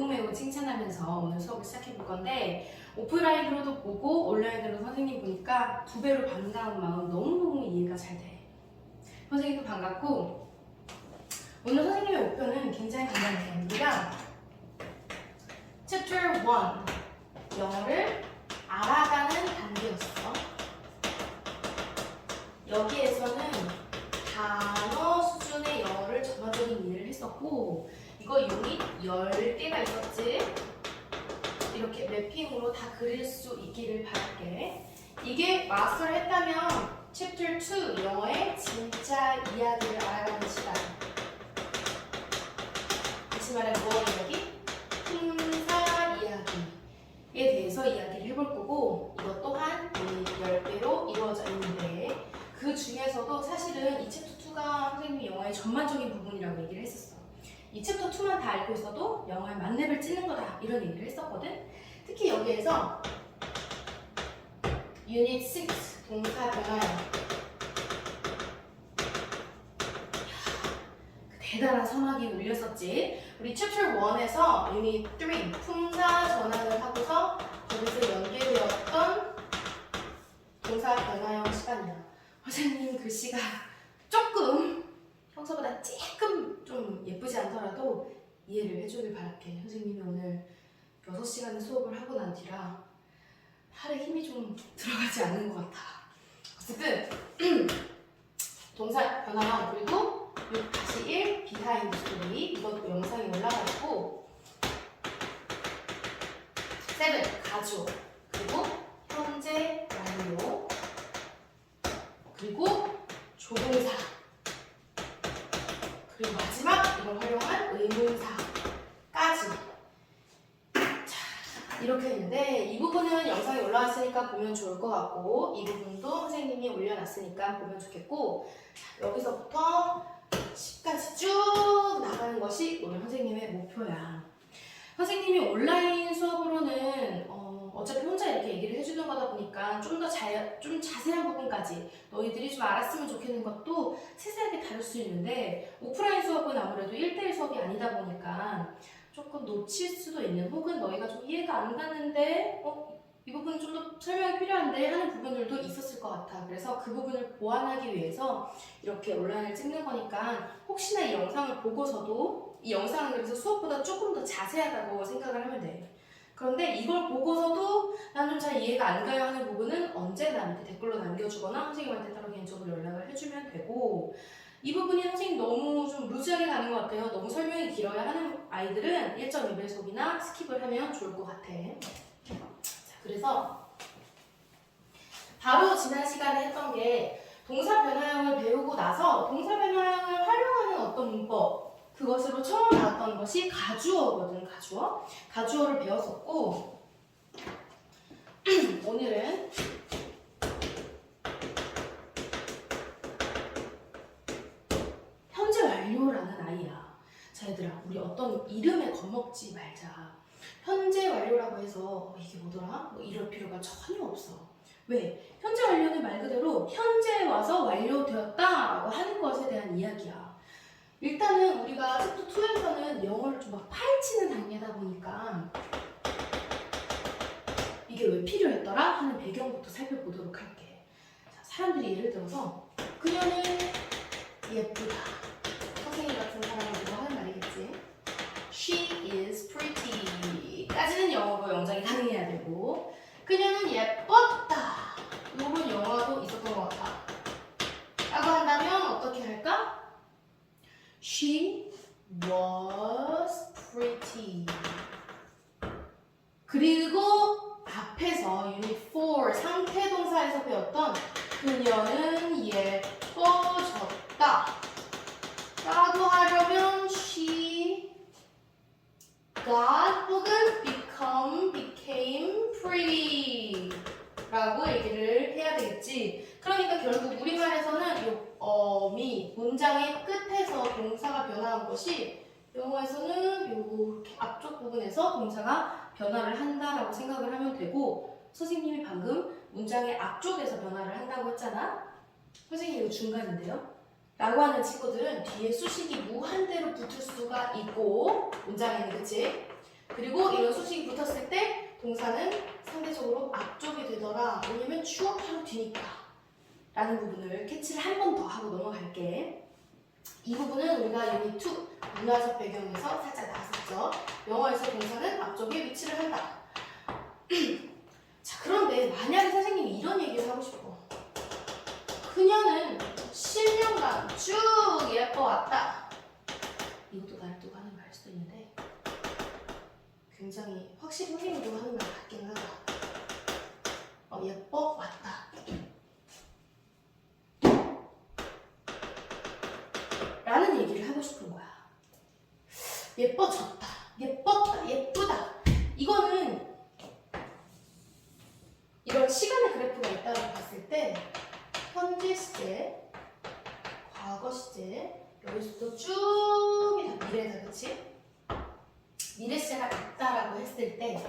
매우 칭찬하면서 오늘 수업을 시작해 볼 건데 오프라인으로도 보고 온라인으로 선생님 보니까 두 배로 반가운 마음 너무너무 이해가 잘 돼. 선생님도 반갑고 오늘 선생님의 목표는 굉장히 간단해요. 우리가 Chapter 1 영어를 알아가는 단계였어. 여기에서는 단어 수준의 영어를 전반적인 이해를 했었고 이거 유닛 10개가 있었지? 이렇게 매핑으로 다 그릴 수 있기를 바랄게. 이게 마스터를 했다면 Chapter 2 영어의 진짜 이야기를 알아가는 시간. 다시 말해 무엇 이야기? 품사 이야기에 대해서 이야기를 해볼 거고 이것 또한 유닛 10개로 이루어져 있는데 그 중에서도 사실은 이 챕터 2가 선생님이 영어의 전반적인 부분이라고 얘기를 했었어. 이 챕터 2만 다 알고 있어도 영어의 만렙을 찍는 거다 이런 얘기를 했었거든. 특히 여기에서 유닛 6 동사 변화형 대단한 서막이 울렸었지. 우리 챕터 1에서 유닛 3 품사 전환을 하고서 거기서 연계되었던 동사 변화형 시간이야. 선생님 글씨가 조금 평소보다 조금 좀 예쁘지 않더라도 이해를 해주길 바랄게. 선생님이 오늘 6시간의 수업을 하고 난 뒤라 팔에 힘이 좀 들어가지 않는 것 같아. 어쨌든 동사 변화형 그리고 6-1 비하인드 스토리 이것도 영상이 올라가 있고 7 가주어 그리고 현재 완료 그리고 조동사 그리고 마지막 이걸 활용한 의문사까지 자 이렇게 있는데 이 부분은 영상이 올라왔으니까 보면 좋을 것 같고 이 부분도 선생님이 올려놨으니까 보면 좋겠고 자, 여기서부터 10까지 쭉 나가는 것이 오늘 선생님의 목표야. 선생님이 온라인 수업으로는 어차피 혼자 이렇게 얘기를 해주는 거다 보니까 좀 자세한 부분까지 너희들이 좀 알았으면 좋겠는 것도 세세하게 다룰 수 있는데 오프라인 수업은 아무래도 1대1 수업이 아니다 보니까 조금 놓칠 수도 있는 혹은 너희가 좀 이해가 안 가는데 이 부분은 좀 더 설명이 필요한데 하는 부분들도 있었을 것 같아. 그래서 그 부분을 보완하기 위해서 이렇게 온라인을 찍는 거니까 혹시나 이 영상을 보고서도 이 영상은 그래서 수업보다 조금 더 자세하다고 생각을 하면 돼. 그런데 이걸 보고서도 난 좀 잘 이해가 안 가요 하는 부분은 언제나 밑에 댓글로 남겨주거나 선생님한테 따로 개인적으로 연락을 해주면 되고 이 부분이 선생님 너무 좀 루즈하게 가는 것 같아요. 너무 설명이 길어야 하는 아이들은 1.2배속이나 스킵을 하면 좋을 것 같아. 자, 그래서 바로 지난 시간에 했던 게 동사 변화형을 배우고 나서 동사 변화형을 활용하는 어떤 문법 그것으로 처음 나왔던 것이 가주어거든. 가주어를 배웠었고 오늘은 현재 완료라는 아이야. 자 얘들아 우리 어떤 이름에 겁먹지 말자. 현재 완료라고 해서 이게 뭐더라? 뭐 이럴 필요가 전혀 없어. 왜? 현재 완료는 말 그대로 현재 와서 완료되었다라고 하는 것에 대한 이야기야. 일단은 우리가 챕터 2에서는 영어를 좀 막 파헤치는 단계다 보니까 이게 왜 필요했더라? 하는 배경부터 살펴보도록 할게. 자, 사람들이 예를 들어서 그녀는 예쁘다. 선생님 같은 사람이 누구 하는 말이겠지? She is pretty 까지는 영어로 영작이 가능해야 되고 그녀는 예뻤다. 이런 영화도 있었던 것 같아. 라고 한다면 어떻게 할까? She was pretty. 그리고 앞에서 유닛 4 상태동사에서 배웠던 그녀는 예뻐졌다. 라고 하려면 she got 혹은 became pretty 라고 얘기를 해야 되겠지. 그러니까 결국 우리말에서는 이 문장의 끝에서 동사가 변화한 것이 영어에서는 이렇게 앞쪽 부분에서 동사가 변화를 한다라고 생각을 하면 되고 선생님이 방금 문장의 앞쪽에서 변화를 한다고 했잖아. 선생님 이거 중간인데요? 라고 하는 친구들은 뒤에 수식이 무한대로 붙을 수가 있고 문장에는 그치? 그리고 이런 수식이 붙었을 때 동사는 상대적으로 앞쪽이 되더라. 왜냐면 주어 바로 뒤니까. 라는 부분을 캐치를 한 번 더 하고 넘어갈게. 이 부분은 우리가 유닛 2 문화적 배경에서 살짝 나왔었죠. 영어에서 동사는 앞쪽에 위치를 한다. 자, 그런데 만약에 선생님이 이런 얘기를 하고 싶어. 그녀는 10년간 쭉 예뻐왔다. 이것도 나를 두고 하는 말일 수도 있는데 굉장히 확실히 선생님이 두고 하는 말 같긴 하다. 예뻐왔다. 라는 얘기를 하고 싶은 거야. 예뻐졌다. 예뻤다. 예쁘다. 이거는 이런 시간의 그래프가 있다고 봤을 때 현재 시제, 과거 시제, 여기서부터 쭉 다 미래다, 그치? 미래 시제가 있다라고 했을 때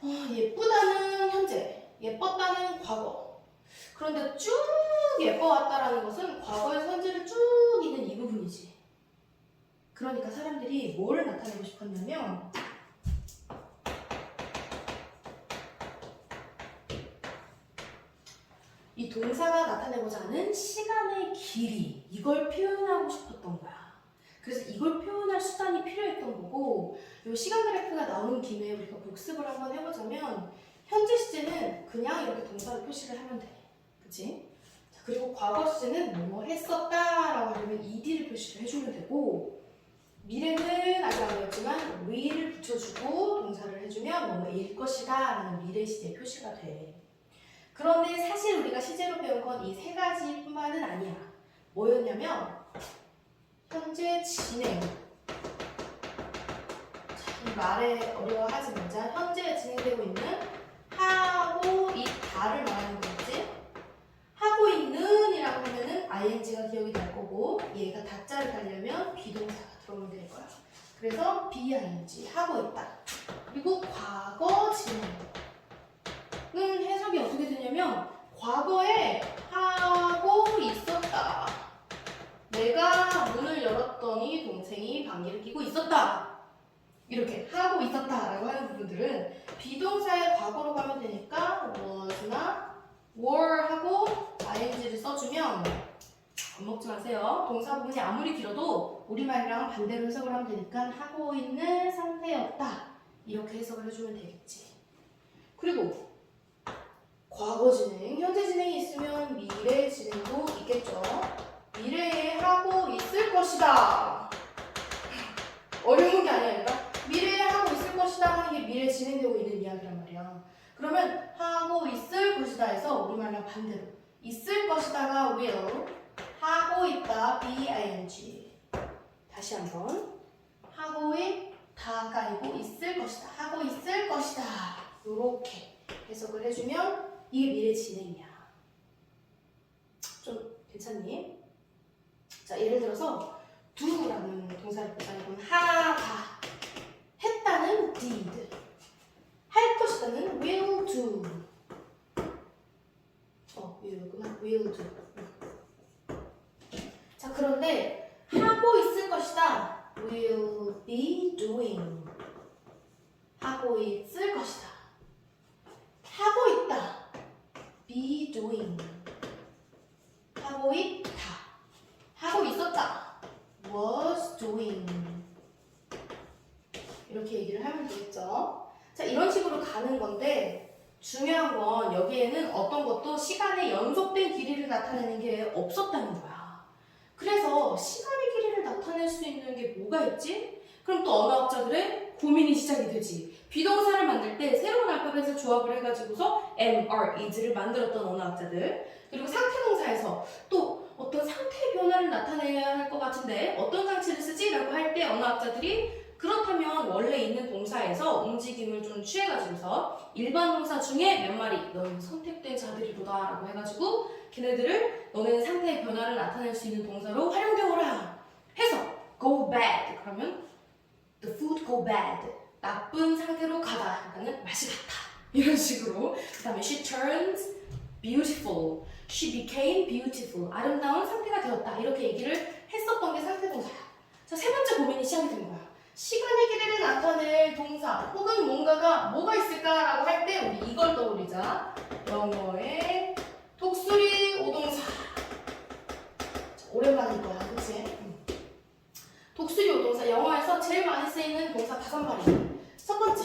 예쁘다는 현재, 예뻤다는 과거. 그런데 쭉 예뻐왔다라는 것은 과거에서 현재를 쭉 있는 이 부분이지. 그러니까 사람들이 뭐를 나타내고 싶었냐면 이 동사가 나타내고자 하는 시간의 길이, 이걸 표현하고 싶었던 거야. 그래서 이걸 표현할 수단이 필요했던 거고, 이 시간 그래프가 나오는 김에 우리가 복습을 한번 해보자면 현재 시제는 그냥 이렇게 동사로 표시를 하면 돼. 그치? 자, 그리고 과거 시제는 뭐 했었다 라고 하면 ed를 표시를 해주면 되고, 미래는 아직 안 배웠지만 will을 붙여주고 동사를 해주면 뭐일 것이다 라는 미래 시제 표시가 돼. 그런데 사실 우리가 시제로 배운 건 이 세 가지뿐만은 아니야. 뭐였냐면 현재 진행. 이 말에 어려워하지 말자. 현재 진행되고 있는 하고 있다를 말하는 거겠지. 하고 있는 이라고 하면은 ing가 기억이 날 거고, 얘가 다자를 달려면 비동사가 들어오면 될 거야. 그래서 bing 하고 있다. 그리고 과거 진행. 는 해석이 어떻게 되냐면 과거에 하고 있었다. 내가 문을 열었더니 동생이 방귀를 뀌고 있었다. 이렇게 하고 있었다라고 하는 부분들은 비동사의 과거로 가면 되니까 was나 were 하고 ing를 써주면 겁먹지 마세요. 동사 부분이 아무리 길어도 우리말이랑 반대로 해석을 하면 되니까 하고 있는 상태였다. 이렇게 해석을 해주면 되겠지. 그리고 과거 진행, 현재 진행이 있으면 미래 진행도 있겠죠. 미래에 하고 있을 것이다. 어려운 게 아니야. 미래에 하고 있을 것이다 하는 게 미래에 진행되고 있는 이야기란 말이야. 그러면 하고 있을 것이다 해서 우리말랑 반대로 있을 것이다가 will, 하고 있다 bing. 다시 한번 하고 있다가 아니고 있을 것이다. 하고 있을 것이다. 요렇게 해석을 해주면 이게 미래 진행이야. 좀 괜찮니? 자, 예를 들어서 do라는 동사를 보자면 하다, 했다는 did, 할 것이다는 will do. will do. 자, 그런데 하고 있을 것이다 will be doing. 하고 있을 것이다. 하고 있다 be doing. 하고 있다. 하고 있었다. was doing. 이렇게 얘기를 하면 되겠죠. 자, 이런 식으로 가는 건데 중요한 건 여기에는 어떤 것도 시간의 연속된 길이를 나타내는 게 없었다는 거야. 그래서 시간의 길이를 나타낼 수 있는 게 뭐가 있지? 그럼 또 언어학자들의 고민이 시작이 되지. 비동사를 만들 때 새로운 알파벳을 조합을 해가지고서 am, are, is를 만들었던 언어학자들, 그리고 상태동사에서 또 어떤 상태의 변화를 나타내야 할 것 같은데 어떤 장치를 쓰지? 라고 할 때 언어학자들이 그렇다면 원래 있는 동사에서 움직임을 좀 취해가지고서 일반 동사 중에 몇 마리 너는 선택된 자들이로다 라고 해가지고 걔네들을 너는 상태의 변화를 나타낼 수 있는 동사로 활용되어라 해서 go bad. 그러면 the food go bad. 나쁜 상태로 가다. 그러니까 맛이 같다. 이런 식으로. 그 다음에 she turns beautiful. She became beautiful. 아름다운 상태가 되었다. 이렇게 얘기를 했었던 게 상태동사야. 자, 세 번째 고민이 시작이 된 거야. 시간의 길이를 나타내는 나타낼 동사 혹은 뭔가가 뭐가 있을까라고 할 때 우리 이걸 떠올리자. 영어의 독수리 오동사. 오랜만일 거야, 그치? 독수리 오동사. 영어에서 제일 많이 쓰이는 동사 5마리. 첫 번째,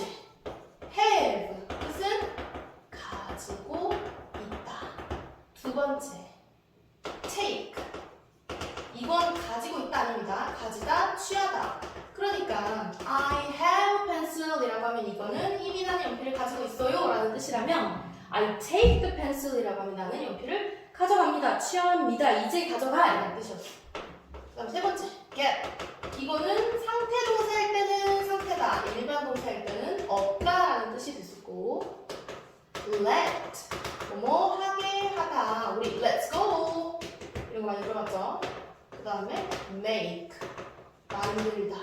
have. 뜻은 가지고 있다. 두 번째, take. 이건 가지고 있다 아닙니다. 가지다, 취하다. 그러니까 I have pencil이라고 하면 이거는 힘이 나는 연필을 가지고 있어요 라는 뜻이라면 I take the pencil이라고 하면 나는 연필을 가져갑니다. 취합니다. 이제 가져가 이라는 뜻이었어. 그 다음 세 번째, get. 이거는 상태 동사일 때는 상태다. 일반 동사일 때는 없다라는 뜻이 됐었고 let. 뭐뭐 하게 하다. 우리 let's go. 이런 거 많이 들어봤죠? 그 다음에 make. 만들다.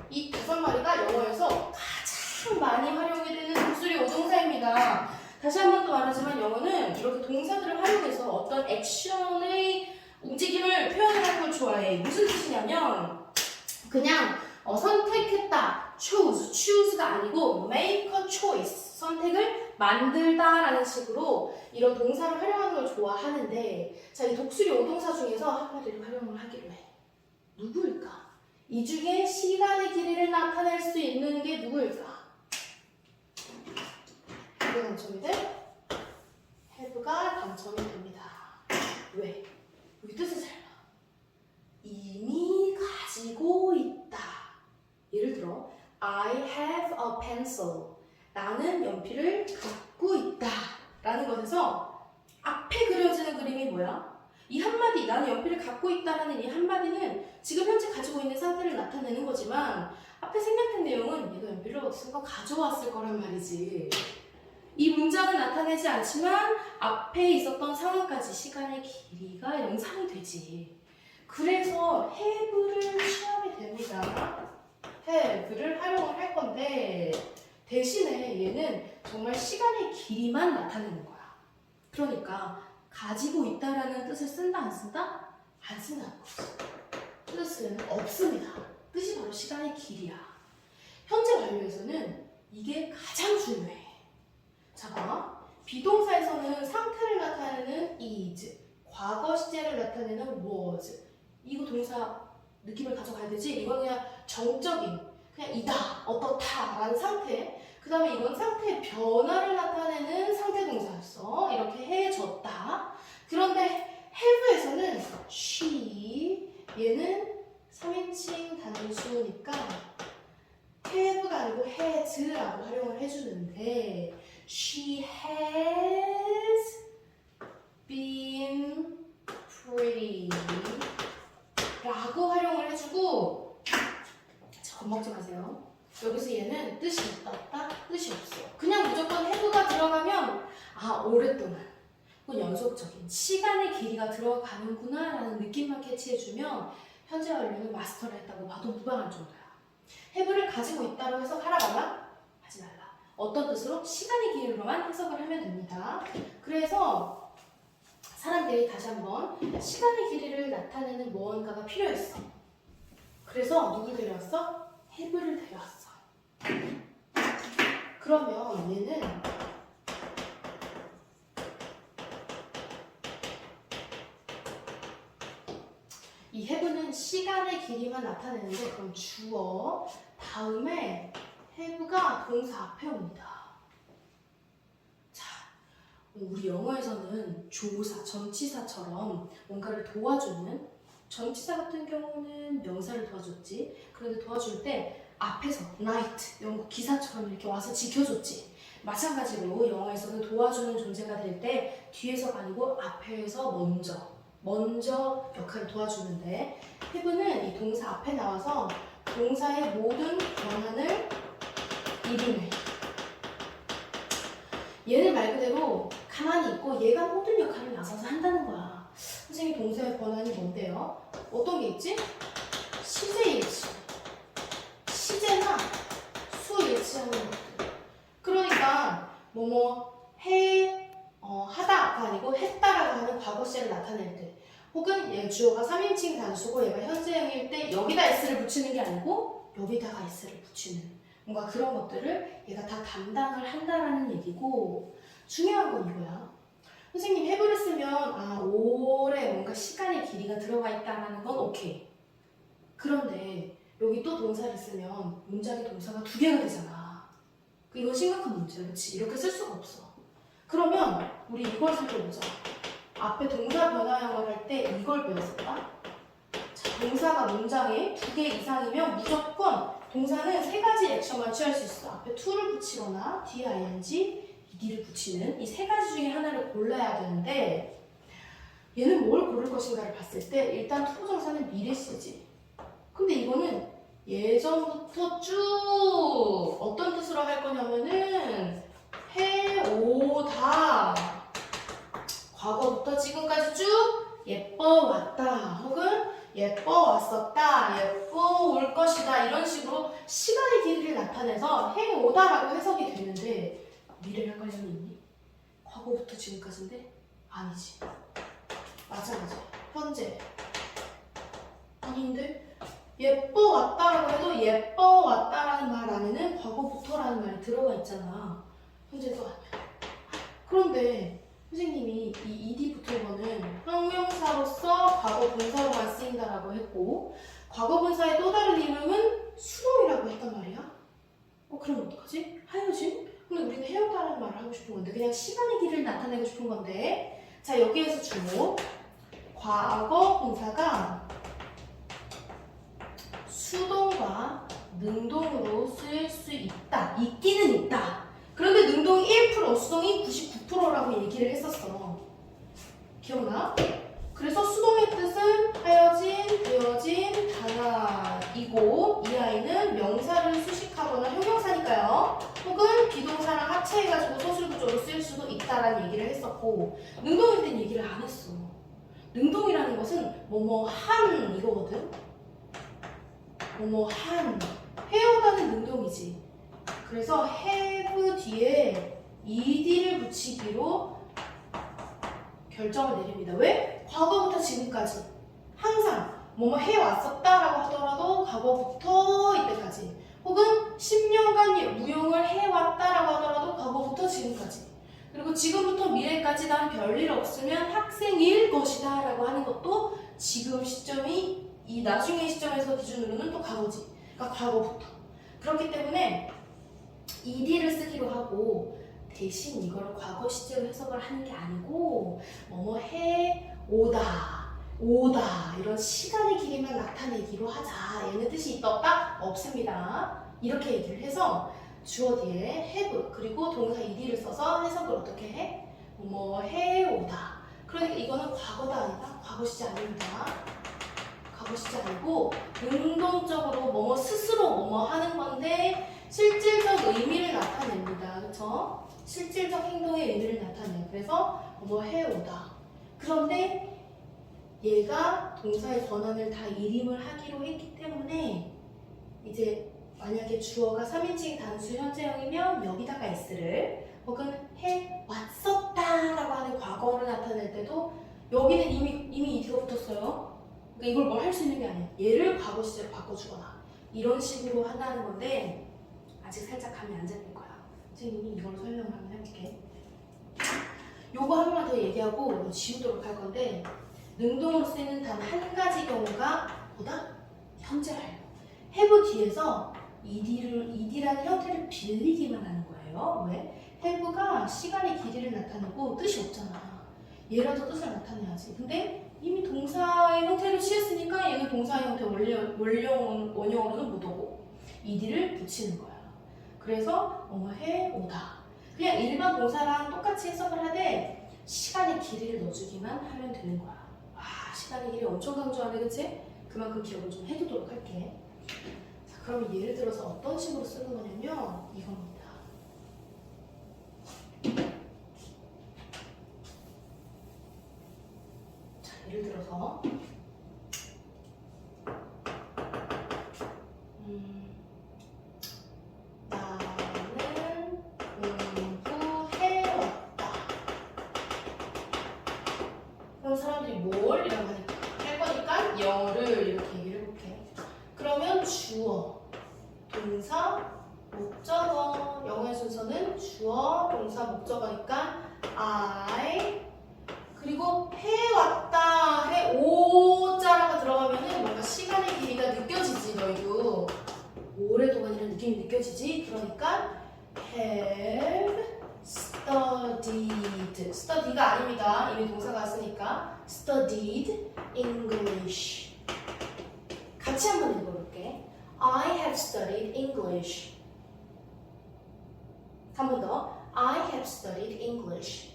이 5마리가 영어에서 가장 많이 활용이 되는 독수리 오동사입니다. 다시 한 번 더 말하지만 영어는 이렇게 동사들을 활용해서 어떤 액션의 움직임을 표현하는 걸 좋아해. 무슨 뜻이냐면 그냥 선택했다, choose가 아니고 make a choice, 선택을 만들다라는 식으로 이런 동사를 활용하는 걸 좋아하는데 자, 이 독수리 오동사 중에서 한 마리를 활용을 하기로 해. 누구일까? 이 중에 시간의 길이를 나타낼 수 있는 게 누구일까? 이게 당첨이 돼? have가 당첨이 됩니다. 왜? 여기 뜻을 잘 봐. 이미 가지고 있다. 예를 들어 I have a pencil. 나는 연필을 갖고 있다. 라는 것에서 앞에 그려지는 그림이 뭐야? 이 한마디, 나는 연필을 갖고 있다라는 이 한마디는 지금 현재 가지고 있는 상태를 나타내는 거지만 앞에 생략된 내용은 얘가 연필을 어디선가 가져왔을 거란 말이지. 이 문장은 나타내지 않지만 앞에 있었던 상황까지 시간의 길이가 연상이 되지. 그래서 have를 취하게 됩니다. have를 활용을 할 건데 대신에 얘는 정말 시간의 길이만 나타내는 거야. 그러니까 가지고 있다라는 뜻을 쓴다 안 쓴다? 안 쓴다는 거지. 뜻은 없습니다. 뜻이 바로 시간의 길이야. 현재 완료에서는 이게 가장 중요해. 자, 봐. 비동사에서는 상태를 나타내는 is, 과거 시제를 나타내는 was. 이거 동사 느낌을 가져가야 되지? 이건 그냥 정적인, 그냥 이다, 어떻다 라는 상태. 그 다음에 이건 상태의 변화를 나타내는 상태 동사였어. 이렇게 해줬다. 그런데 have에서는 she, 얘는 3인칭 단수니까 have가 아니고 has라고 활용을 해주는데 she has been pretty 라고 활용을 해주고 자, 겁먹지 마세요. 여기서 얘는 뜻이 있다 없다? 뜻이 없어. 그냥 무조건 have가 들어가면 오랫동안 혹은 연속적인 시간의 길이가 들어가는구나 라는 느낌만 캐치해주면 현재 완료는 마스터를 했다고 봐도 무방할 정도야. have를 가지고 있다고 해석하라 말라? 하지 말라. 어떤 뜻으로? 시간의 길이로만 해석을 하면 됩니다. 그래서 사람들이 다시 한번 시간의 길이를 나타내는 무언가가 필요했어. 그래서 누굴 데려왔어? have를 데려왔어. 그러면 얘는 이 have는 시간의 길이만 나타내는데 그럼 주어 다음에 have가 동사 앞에 옵니다. 자, 우리 영어에서는 조사, 전치사처럼 뭔가를 도와주는 전치사 같은 경우는 명사를 도와줬지. 그런데 도와줄 때 앞에서 night, 영국 기사처럼 이렇게 와서 지켜줬지. 마찬가지로 영어에서는 도와주는 존재가 될 때 뒤에서가 아니고 앞에서 먼저 역할을 도와주는데 have는 이 동사 앞에 나와서 동사의 모든 권한을 이루네. 얘는 말 그대로 가만히 있고 얘가 모든 역할을 나서서 한다는 거야. 선생님 동사의 권한이 뭔데요? 어떤 게 있지? 시제 일치. 시제나 수 일치하는 것들. 그러니까 하다가 아니고 했다라고 하는 과거 시제를 나타낼 때 혹은 얘 주어가 3인칭 단수고 얘가 현재형일 때 여기다 s를 붙이는 게 아니고 여기다가 s를 붙이는 뭔가 그런 것들을 얘가 다 담당을 한다라는 얘기고 중요한 건 이거야. 선생님 have를 쓰면 오래 뭔가 시간의 길이가 들어가 있다라는 건 오케이. 그런데 여기 또 동사를 쓰면 문장의 동사가 두 개가 되잖아. 이거 심각한 문제야. 그치? 이렇게 쓸 수가 없어. 그러면 우리 이걸 살펴보자. 앞에 동사 변화형을 할 때 이걸 배웠었다. 자, 동사가 문장에 두 개 이상이면 무조건 동사는 세 가지 액션만 취할 수 있어. 앞에 to를 붙이거나 뒤에 ing, ed를 붙이는 이 세 가지 중에 하나를 골라야 되는데 얘는 뭘 고를 것인가를 봤을 때 일단 투부정사는 미래 시제지. 근데 이거는 예전부터 쭉 어떤 뜻으로 할 거냐면은 해오다. 과거부터 지금까지 쭉 예뻐왔다 혹은 예뻐왔었다, 예뻐올 것이다 이런 식으로 시간의 길이를 나타내서 해오다라고 해석이 되는데 미래랑 관련이 있니? 과거부터 지금까지인데? 아니지. 맞아. 현재. 아닌데? 예뻐왔다라고 해도 예뻐왔다라는 말 안에는 과거부터라는 말이 들어가 있잖아. 현재도 아니야. 그런데 선생님이 이 ed 붙은 거는 형용사로서 과거 분사로만 쓰인다라고 했고 과거 분사의 또 다른 이름은 수동이라고 했단 말이야. 그럼 어떡하지? 하여진? 근데 우리는 해오다라는 말을 하고 싶은 건데 그냥 시간의 길이를 나타내고 싶은 건데 자 여기에서 주목 과거 분사가 수동과 능동으로 쓰일 수 있다. 있기는 있다. 그런데 능동이 1%, 수동이 99%라고 얘기를 했었어. 기억나? 그래서 수동의 뜻은 하여진, 되어진, 단아이고 이 아이는 명사를 수식하거나 형용사니까요. 혹은 비동사랑 합체해가지고 소술구조로 쓰일 수도 있다라는 얘기를 했었고 능동일 땐 얘기를 안 했어. 능동이라는 것은 뭐뭐한 이거거든. 뭐뭐한 해오다는 능동이지. 그래서 have 뒤에 ed를 붙이기로 결정을 내립니다. 왜? 과거부터 지금까지 항상 뭐뭐 해왔었다라고 하더라도 과거부터 이때까지 혹은 10년간 무용을 해왔다라고 하더라도 과거부터 지금까지 그리고 지금부터 미래까지 난 별일 없으면 학생일 것이다 라고 하는 것도 지금 시점이 이 나중의 시점에서 기준으로는 또 과거지. 그러니까 과거부터. 그렇기 때문에 ed를 쓰기로 하고 대신 이거를 과거 시제로 해석을 하는 게 아니고 뭐뭐 해 오다 이런 시간의 길이만 나타내기로 하자. 얘는 뜻이 있다 없다? 없습니다. 이렇게 얘기를 해서 주어 뒤에 have 그리고 동사 ed를 써서 해석을 어떻게 해? 뭐뭐 해 오다. 그러니까 이거는 과거다 아니다? 과거 시제 아닙니다. 과거 시제 아니고 능동적으로 뭐뭐 스스로 뭐뭐 하는 건데 실질적 의미를 나타냅니다. 그렇죠? 실질적 행동의 의미를 나타내요. 그래서 뭐 해오다. 그런데 얘가 동사의 권한을 다 일임을 하기로 했기 때문에 이제 만약에 주어가 3인칭 단수 현재형이면 여기다가 s를 혹은 해왔었다라고 하는 과거를 나타낼 때도 여기는 이미 ed가 붙었어요. 그러니까 이걸 뭘 할 수 있는 게 아니야. 얘를 과거 시제로 바꿔주거나 이런 식으로 한다는 건데 아직 살짝 감이 안 잡힐 거야. 선생님이 이걸 설명을 한번 해볼게. 요거 한 번만 더 얘기하고 지우도록 할 건데 능동으로 쓰이는 단 한 가지 경우가 뭐다? 현재 완료. have 뒤에서 ed라는 형태를 빌리기만 하는 거예요. 왜? have가 시간의 길이를 나타내고 뜻이 없잖아. 얘라도 뜻을 나타내야지. 근데 이미 동사의 형태를 취했으니까 얘는 동사의 형태 원형으로는 못 오고 ed를 붙이는 거야. 그래서 뭐뭐 해오다. 그냥 일반 동사랑 똑같이 해석을 하되 시간의 길이를 넣어주기만 하면 되는 거야. 시간의 길이 엄청 강조하네, 그치? 그만큼 기억을 좀 해두도록 할게. 자, 그럼 예를 들어서 어떤 식으로 쓰는 거냐면 이겁니다. 자, 예를 들어서 사람들이 뭘? 이라고 할 거니까 열을 이렇게 얘기를 해볼게. 그러면 주어 동사, 목적어. 영어의 순서는 주어, 동사, 목적어니까 I. 그리고 해왔다, 해오자라가 들어가면은 뭔가 시간의 길이가 느껴지지, 너희도. 오랫동안이라는 느낌이 느껴지지? 그러니까 have studied. study가 아닙니다. 이미 동사가 왔으니까. studied English. 같이 한번 읽어볼게. I have studied English. 한 번 더. I have studied English.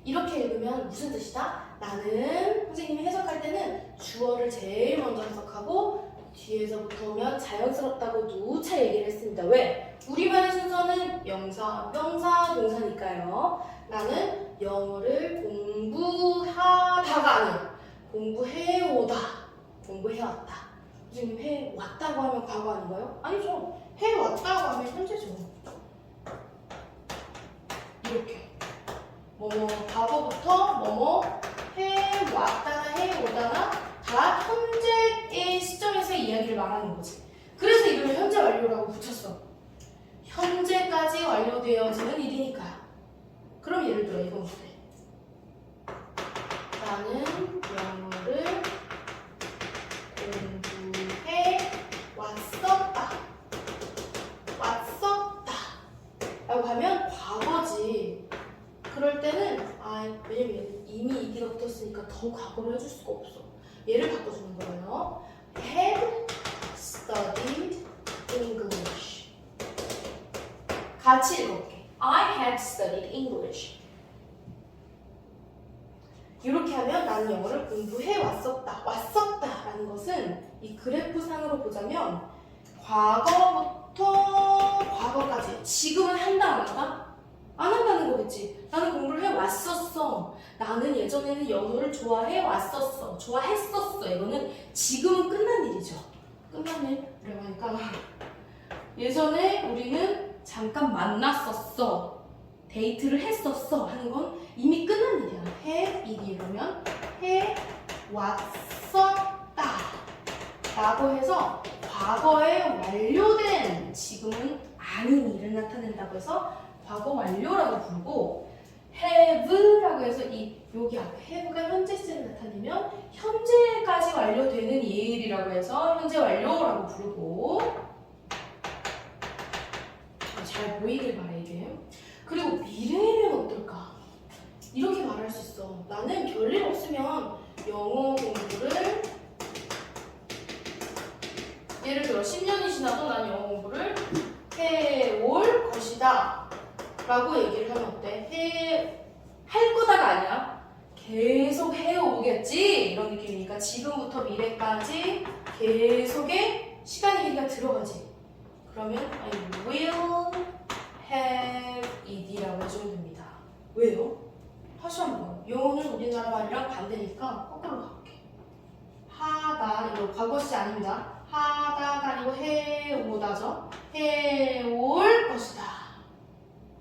이렇게 읽으면 무슨 뜻이다? 나는 선생님이 해석할 때는 주어를 제일 먼저 해석하고 뒤에서부터 오면 자연스럽다고 누차 얘기를 했습니다. 왜? 우리만의 순서는 명사, 명사, 동사니까요. 나는 영어를 공부하다가 아니야. 공부해오다. 공부해왔다. 선생님 해왔다고 하면 과거 아닌가요? 아니죠. 해왔다고 하면 현재죠. 이렇게. 뭐뭐 과거부터 뭐뭐 해왔다나 해오다나 다 현재의 시점에서의 이야기를 말하는 거지. 그래서 이걸 현재 완료라고 붙였어. 현재까지 완료되어지는 일이니까. 그럼 예를 들어 이건 어때? 나는 영어를 공부해 왔었다. 왔었다. 라고 하면 과거지. 그럴 때는 왜냐면 이미 이디가 붙었으니까 더 과거를 해줄 수가 없어. 얘를 바꿔주는 거예요. Had studied English. 같이 읽어볼게. I had studied English. 이렇게 하면 나는 영어를 공부해 왔었다. 왔었다 라는 것은 이 그래프상으로 보자면 과거부터 과거까지. 지금은 한다 안 한다? 안 한다는 거겠지. 나는 공부를 해왔었어. 나는 예전에는 영어를 좋아해 왔었어. 좋아했었어. 이거는 지금은 끝난 일이죠. 끝난 일이라고 하니까 예전에 우리는 잠깐 만났었어. 데이트를 했었어. 하는 건 이미 끝난 일이야. have 일이 이러면 해왔었다 라고 해서 과거에 완료된 지금은 아닌 일을 나타낸다고 해서 과거 완료라고 부르고 have라고 해서 여기 앞에 have가 현재 시제를 나타내면 현재까지 완료되는 일이라고 해서 현재 완료라고 부르고 잘 보이길 바래 이게. 그리고 미래면 어떨까? 이렇게 말할 수 있어. 나는 별일 없으면 영어 공부를 예를 들어 10년이 지나도 난 영어 공부를 해올 것이다 라고 얘기를 하면 어때? 할 거다가 아니야. 계속 해오겠지 이런 느낌이니까 지금부터 미래까지 계속의 시간의 길이가 들어가지. 그러면 I will have ed라고 해주면 됩니다. 왜요? 다시 한번. 영어는 우리나라 말이랑 반대니까 거꾸로 가볼게. 하다, 이거 과거시 아닙니다. 하다가 아니고 해오다죠. 해올 것이다.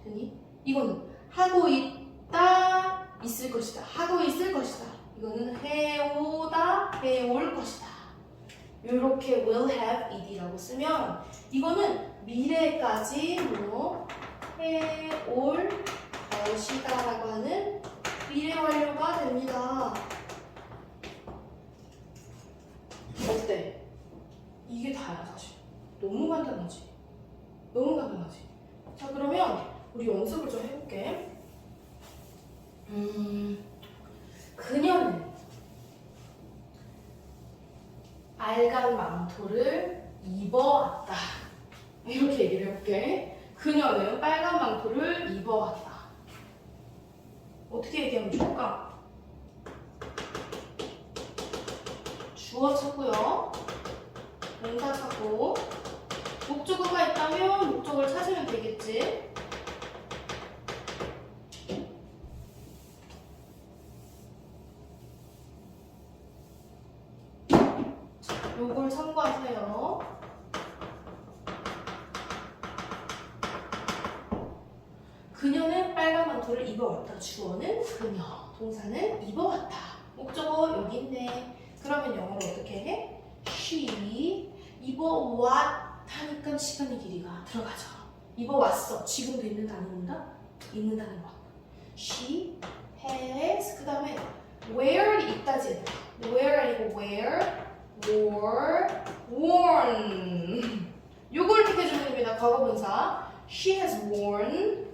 됐니? 이거는 하고 있다, 있을 것이다. 하고 있을 것이다. 이거는 해오다, 해올 것이다. 이렇게 will have ed라고 쓰면 이거는 미래까지 해올 것이다 라고 하는 미래 완료가 됩니다. 어때? 이게 다야 사실. 너무 간단하지? 너무 간단하지? 자 그러면 우리 연습을 좀 해볼게. 그녀는 빨간 망토를 입어왔다. 이렇게 얘기를 해볼게. 그녀는 빨간 망토를 입어왔다. 어떻게 얘기하면 좋을까? 주어 찾고요. 동사 찾고 목적어가 있다면 목적어를 찾으면 되겠지. 요걸 참고하세요. 그녀는 빨간 망토를 입어왔다. 주어는 그녀, 동사는 입어왔다. 목적어 여기 있네. 그러면 영어로 어떻게 해? She 입어 입어왔 하니까 시간의 길이가 들어가죠. 입어왔어. 지금도 있는다 안 있는다? 있는다는 거. She has 그 다음에 wear 있다지. wear 아니고 wear, wore, worn. 요걸 이렇게 해주면 됩니다. 과거분사. She has worn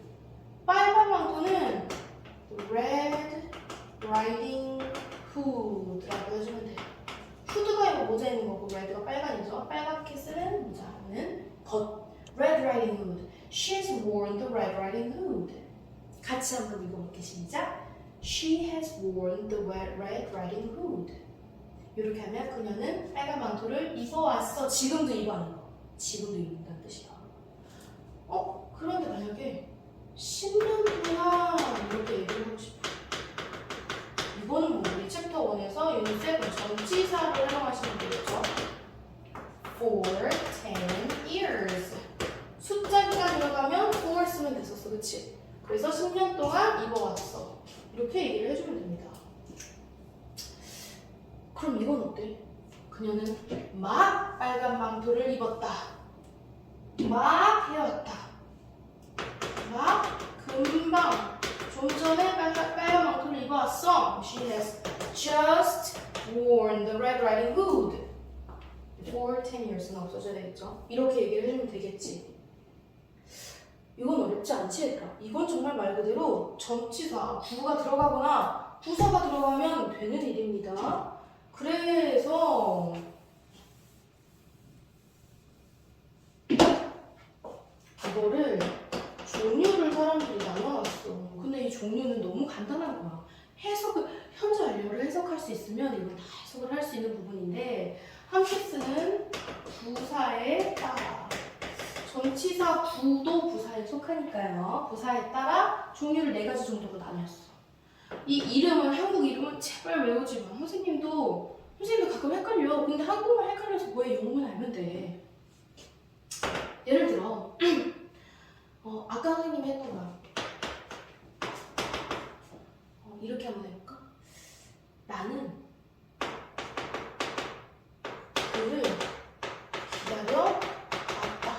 빨간 망토는 red riding hood라고 해주면 돼요. 후드가 이거 모자 있는 거고 red가 빨간이죠. 빨갛게 쓰는 모자는 것. red riding hood. She has worn the red riding hood. 같이 한번 읽어볼게요. 시작. She has worn the red riding hood. 이렇게 하면 그녀는 빨간 망토를 입어왔어. 지금도 입어하는 거. 지금도 입는다는 뜻이야. 그런데 만약에 10년 동안 이렇게 얘기를 하고 싶어. 이거는 뭐 우리 챕터 1에서 유닛 7 전치사를 활용하시면 되겠죠. For 10 years. 숫자가 들어가면 for 쓰면 됐었어. 그치? 그래서 10년 동안 입어왔어. 이렇게 얘기를 해주면 됩니다. 그럼 이건 어때? 그녀는 막 빨간 망토를 입었다. 막 해왔다. 막 금방 좀 전에 빨간 망토를 입어왔어. She has just worn the red riding hood. For 10 years는 없어져야 되겠죠. 이렇게 얘기를 해주면 되겠지. 이건 어렵지 않지 얘들아. 이건 정말 말 그대로 전치사, 구가 들어가거나 부사가 들어가면 되는 일입니다. 그래서 이거를 종류를 사람들이 나눠놨어. 근데 이 종류는 너무 간단한 거야. 현재 완료를 해석할 수 있으면 이건 다 해석을 할 수 있는 부분인데 함께 쓰는 부사에 따라 전치사 구도 부사에 속하니까요. 부사에 따라 종류를 4가지 정도로 나뉘었어. 이 이름은 한국 이름은 제발 외우지 마. 선생님도 가끔 헷갈려. 근데 한국말 헷갈려서 뭐해? 영어만 알면 돼. 예를 들어 아까 선생님이 했던 말 이렇게 한번 해볼까? 나는 그를 기다려 왔다.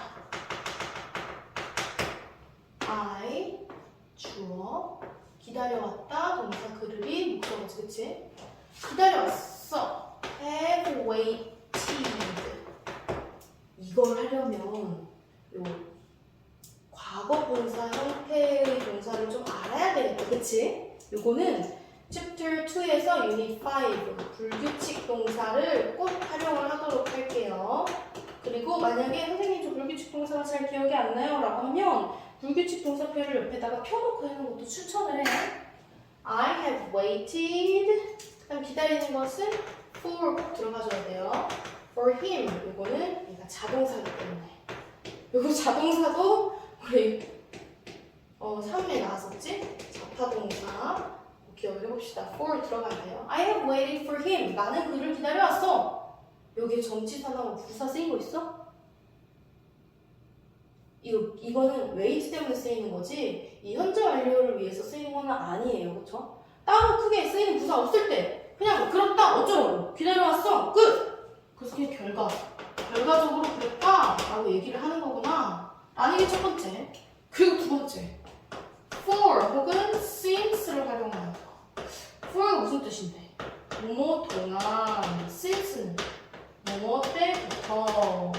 I 주어 기다려왔다. 동사 그를이 목적어지. 그치? 기다려왔어. have waited. 이걸 하려면 요 과거분사 형태의 동사를 좀 알아야 되겠다. 그치? 요거는 Chapter 2에서 Unit 5 불규칙 동사를 꼭 활용을 하도록 할게요. 그리고 만약에 선생님 저 불규칙 동사가 잘 기억이 안 나요 라고 하면 불규칙 동사표를 옆에다가 펴놓고 하는 것도 추천을 해. I have waited. 그 다음 기다리는 것은 for 꼭 들어가줘야 돼요. For him. 요거는 얘가 자동사이기 때문에. 요거 자동사도 우리 3에 나왔었지? 자타동사. 기억을 해봅시다. for 들어가나요? I have waited for him. 나는 그를 기다려왔어. 여기에 전치사나 뭐 부사 쓰인 거 있어? 이거는 wait 때문에 쓰이는 거지 이 현재 완료를 위해서 쓰이는 건 아니에요. 그쵸? 따로 크게 쓰이는 부사 없을 때 그냥 그렇다 어쩌고 기다려왔어 끝! 그래서 그냥 결과적으로 그랬다 라고 얘기를 하는 거구나 라는 게 첫 번째. 그리고 두 번째 for 혹은 since를 활용하는 거. for가 무슨 뜻인데? 뭐뭐 동안 since는 뭐뭐 때부터.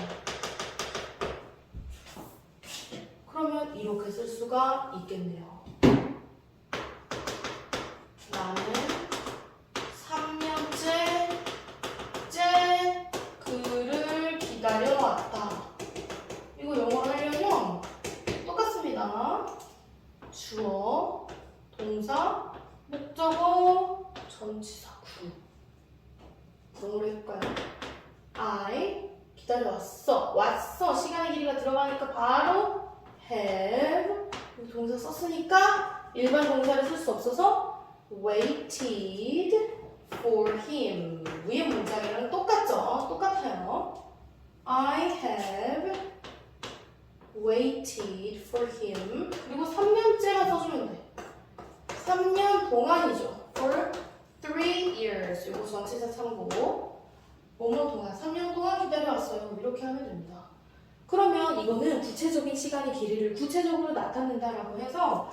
그러면 이렇게 쓸 수가 있겠네요. 나는 3년째 그를 기다려왔다. 이거 영어로 하려면 똑같습니다. 주어, 동사, 목적어, 전치사, 구. 영어로 해볼까요? I 기다려왔어. 왔어. 시간의 길이가 들어가니까 바로 have. 동사 썼으니까 일반 동사를 쓸 수 없어서 waited for him. 위에 문장이랑 똑같죠? 똑같아요. I have waited for him. 그리고 3년째만 써주면 돼. 3년 동안이죠. For 3 years. 이거 전치사 참고. 뭐뭐 동안 3년 동안 기다려왔어요. 이렇게 하면 됩니다. 그러면 이거는 구체적인 시간의 길이를 구체적으로 나타낸다라고 해서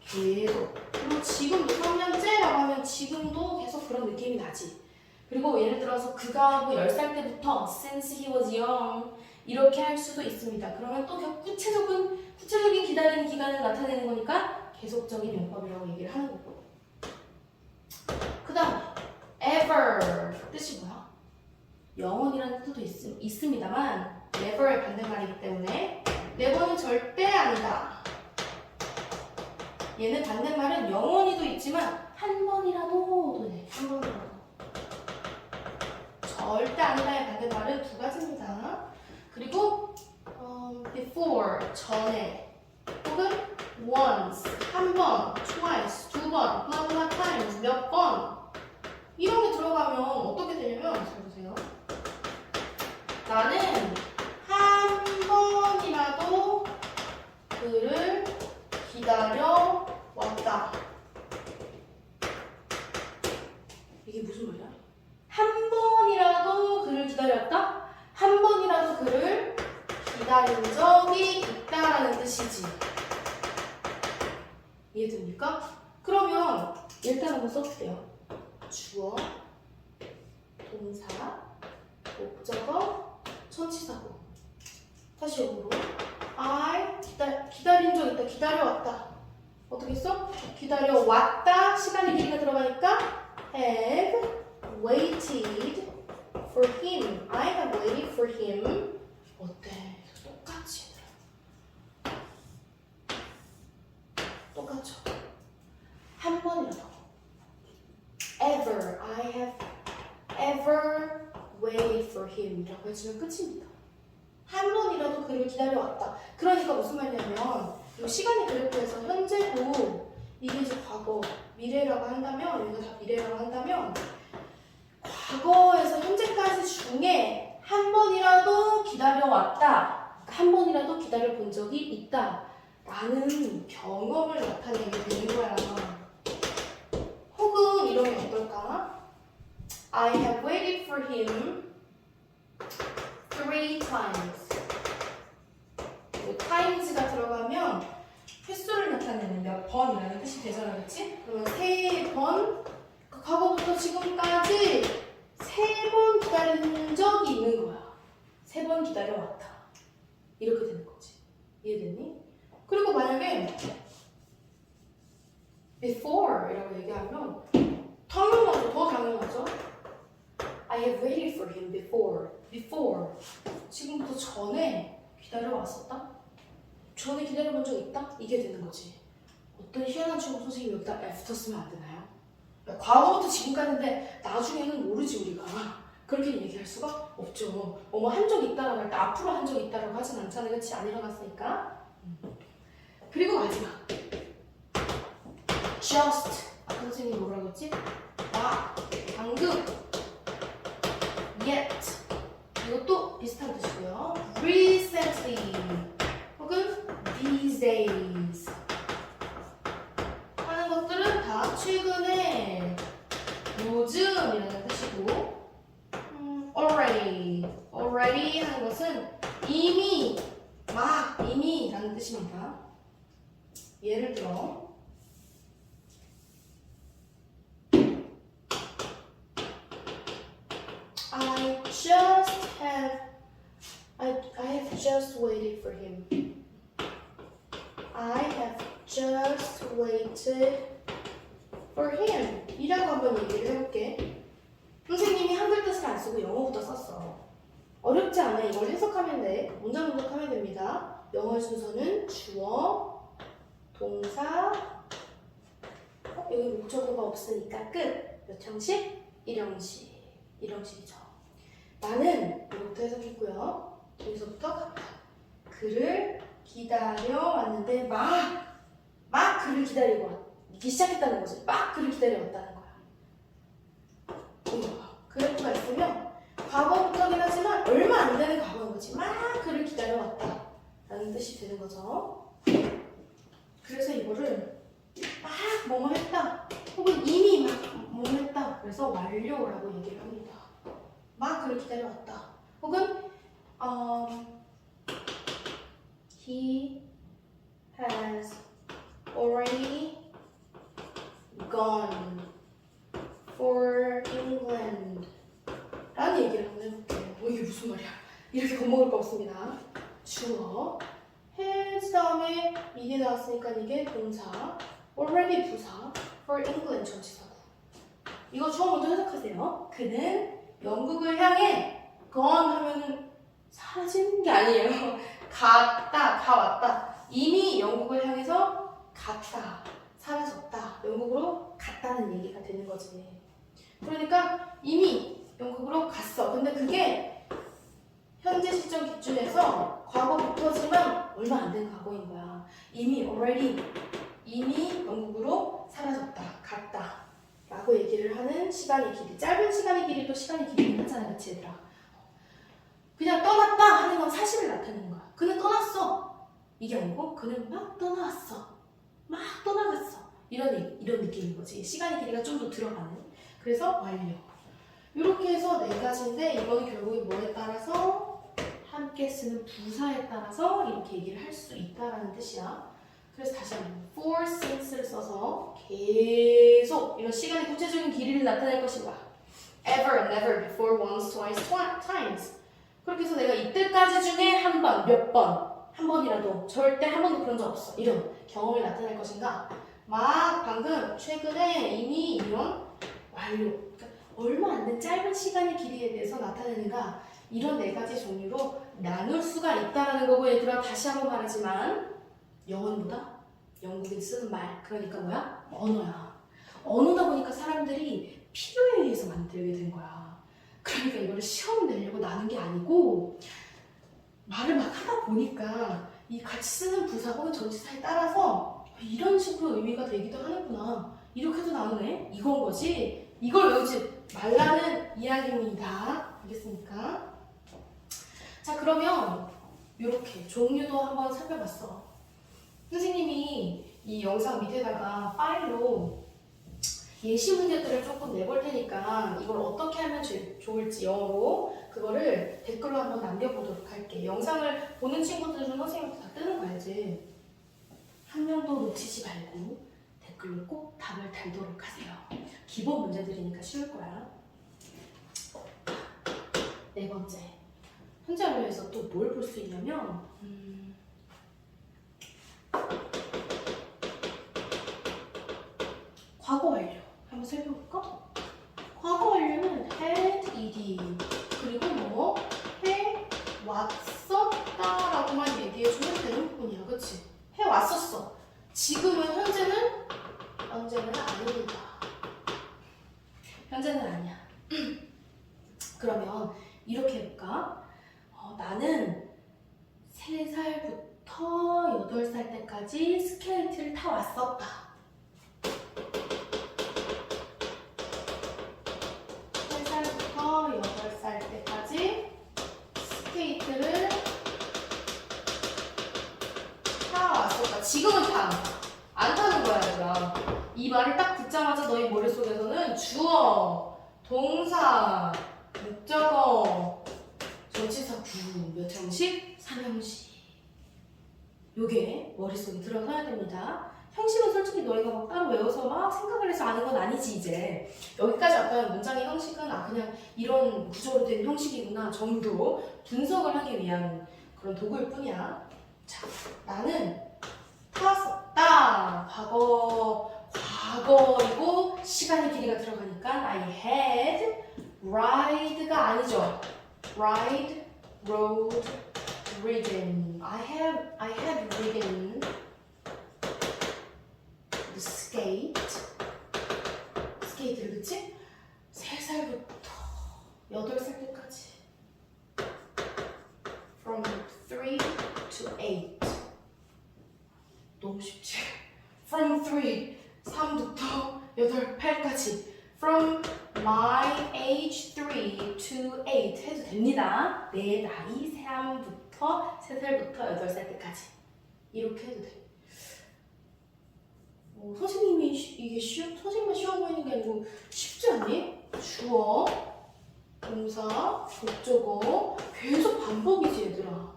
계속, 그리고 지금도 3년째라고 하면 지금도 계속 그런 느낌이 나지. 그리고 예를 들어서 그가 뭐 10살 때부터 since he was young 이렇게 할 수도 있습니다. 그러면 또 구체적인 기다리는 기간을 나타내는 거니까 계속적인 용법이라고 얘기를 하는 거고. 그 다음에 ever 뜻이 뭐야? 영원이라는 뜻도 있습니다만 never의 반대말이기 때문에 never는 절대 아니다. 얘는 반대말은 영원히도 있지만 한 번이라도 돼. 한 번이라도. 절대 아니다의 반대말은 두 가지입니다. 그리고 before 전에 혹은 once 한 번, twice 두 번, blah blah times 몇 번 이런 게 들어가면 어떻게 되냐면 잘 보세요. 나는 한 번이라도 그를 기다려 왔다. 이게 무슨 말이야? 한 번이라도 그를 기다렸다? 한 번이라도 그를 기다린 적이 있다라는 뜻이지. 이해됩니까? 그러면 일단 한번 써볼게요. 주어, 동사, 목적어, 전치사고. 다시 영어로 I 기다린 적 있다, 기다려왔다. 어떻게 써? 기다려왔다. 시간의 길이가 들어가니까 have waited for him. I have waited for him. 어때? 똑같이 똑같죠? 한 번이라도 ever I have ever waited for him 이라고 해주면 끝입니다. 한 번이라도 그를 기다려왔다. 그러니까 무슨 말이냐면 이 시간의 그래프에서 현재고 이게 이제 과거, 미래라고 한다면 여기가 다 미래라고 한다면 과거에서 현재까지 중에 한 번이라도 기다려왔다. 한 번이라도 기다려본 적이 있다. 라는 경험을 나타내게 되는 거야. 혹은 이러면 어떨까? I have waited for him 3 times. times가 들어가면 횟수를 나타내는 몇 번이라는 뜻이 되잖아, 그치? 그러면 3번, 과거부터 지금까지 3번 기다린 적이 있는 거야. 3번 기다려왔다. 이렇게 되는 거지. 이해됐니? 그리고 만약에 before 이라고 얘기하면 당연하죠. 더 당연하죠. I have waited for him before. 지금부터 전에 기다려왔었다? 전에 기다려본 적 있다? 이게 되는 거지. 어떤 희한한 친구 선생님이 여기다 after 쓰면 안 되나요? 과거부터 지금까지인데 나중에는 모르지 우리가. 그렇게 얘기할 수가 없죠. 뭐 한 적 있다라고 할 때 앞으로 한 적 있다라고 하진 않잖아요. 그렇지? 안 일어났으니까. 그리고 마지막 just 아까 선생님이 뭐라고 했지? 방금 yet 이것도 비슷한 뜻이고요. recently 혹은 these days 하는 것들은 다 최근에 요즘이라는 뜻이고 already 하는 것은 이미라는 뜻입니다. 예를 들어 I have just waited for him. I have just waited for him. 이라고 한번 얘기를 해볼게. 선생님이 한글 뜻을 안 쓰고 영어부터 썼어. 어렵지 않아. 이걸 해석하면 돼. 문장 분석하면 됩니다. 영어 순서는 주어, 동사, 여기 목적어가 없으니까 끝. 몇 형식? 일형식이죠. 나는 이것부터 해석했고요. 여기서부터 그를 기다려왔는데 막 그를 기다리기 시작했다는 거지. 막 그를 기다려왔다는 거야. 그래프가 있으면 과거부터긴 하지만 얼마 안 되는 과거인 거지. 막 그를 기다려왔다 라는 뜻이 되는 거죠. 그래서 이거를 막 뭐뭐 했다 혹은 이미 막 뭐뭐 했다 그래서 완료라고 얘기를 합니다. 막 그를 기다려왔다. 혹은 he has already gone for England 라는 얘기를 한번 해볼게요. 이게 무슨 말이야? 이렇게 겁먹을 거 없습니다. 주어 has 다음에 이게 나왔으니까 이게 동사 already 부사 for England 전치사구. 이거 주어 먼저 해석하세요. 그는 영국을 향해 gone 하면은 사라진 게 아니에요. 갔다, 가왔다. 이미 영국을 향해서 갔다, 사라졌다. 영국으로 갔다는 얘기가 되는 거지. 그러니까 이미 영국으로 갔어. 근데 그게 현재 시점 기준에서 과거부터지만 얼마 안 된 과거인 거야. 이미 already, 이미 영국으로 사라졌다, 갔다 라고 얘기를 하는 시간의 길이. 짧은 시간의 길이도 시간의 길이긴 하잖아, 그치 얘들아? 그냥 떠났다 하는 건 사실을 나타내는 거야. 그는 떠났어. 이게 아니고 그는 막 떠나왔어. 막 떠나갔어. 이런 느낌인 거지. 시간의 길이가 좀 더 들어가는. 그래서 완료. 이렇게 해서 네 가지인데 이거는 결국에 뭐에 따라서 함께 쓰는 부사에 따라서 이렇게 얘기를 할 수 있다라는 뜻이야. 그래서 다시 한번 for since를 써서 계속 이런 시간의 구체적인 길이를 나타낼 것인가. Ever, never, before, once, twice, times. 그렇게 해서 내가 이때까지 중에 한 번, 몇 번, 한 번이라도 절대 한 번도 그런 적 없어. 이런 경험을 나타낼 것인가. 막 방금 최근에 이미 이런 완료. 그러니까 얼마 안 된 짧은 시간의 길이에 대해서 나타내는가. 이런 네 가지 종류로 나눌 수가 있다라는 거고 얘들아 다시 한번 말하지만 영어보다 영국인 쓰는 말 그러니까 뭐야? 언어야. 언어다 보니까 사람들이 필요에 의해서 만들게 된 거야. 그러니까 이거를 시험 내려고 나눈 게 아니고 말을 막 하다 보니까 이 같이 쓰는 부사 혹은 전치사에 따라서 이런 식으로 의미가 되기도 하는구나. 이렇게도 나오네. 이건 거지. 이걸 외우지 말라는 이야기입니다. 알겠습니까? 자 그러면 이렇게 종류도 한번 살펴봤어. 선생님이 이 영상 밑에다가 파일로 예시 문제들을 조금 내볼 테니까 이걸 어떻게 하면 좋을지 영어로 그거를 댓글로 한번 남겨보도록 할게. 영상을 보는 친구들은 선생님한테 다 뜨는 거 알지? 한 명도 놓치지 말고 댓글로 꼭 답을 달도록 하세요. 기본 문제들이니까 쉬울 거야. 네 번째. 현재 완료에서 또 뭘 볼 수 있냐면 과거 완료. 한번 살펴볼까? 과거 완료는 had, ed 그리고 뭐 해 왔었다라고만 얘기해주면 되는 부분이야, 그치? 해 왔었어. 지금은 현재는 언제는 아닙니다. 현재는 아니야. 그러면 이렇게 해볼까? 나는 3살부터 8살 때까지 스케이트를 타왔었다. 3살부터 8살 때까지 스케이트를 타왔었다. 지금은 안 타는 거야, 얘들아. 이 말을 딱 듣자마자 너희 머릿속에서는 주어, 동사, 목적어, 전치사 구 몇 형식? 3형식. 요게 머릿속에 들어서야 됩니다. 형식은 솔직히 너희가 막 따로 외워서 막 생각을 해서 아는 건 아니지 이제. 여기까지 왔다면 문장의 형식은 그냥 이런 구조로 된 형식이구나 정도로 분석을 하기 위한 그런 도구일 뿐이야. 자, 나는 타왔었다. 과거이고 시간의 길이가 들어가니까 I had ride가 아니죠. ride, rode, ridden. I had ridden the 스케이트를 그치? 3살부터 8살 때까지 from 3 to 8 너무 쉽지? from 3부터 8까지 from my age 3 to 8 해도 됩니다. 내 나이 3살부터 8살 때까지 이렇게 해도 돼. 선생님이 이게 선생님만 쉬워 보이는 게 아니고 쉽지 않니? 주어, 동사, 목적어 계속 반복이지 얘들아.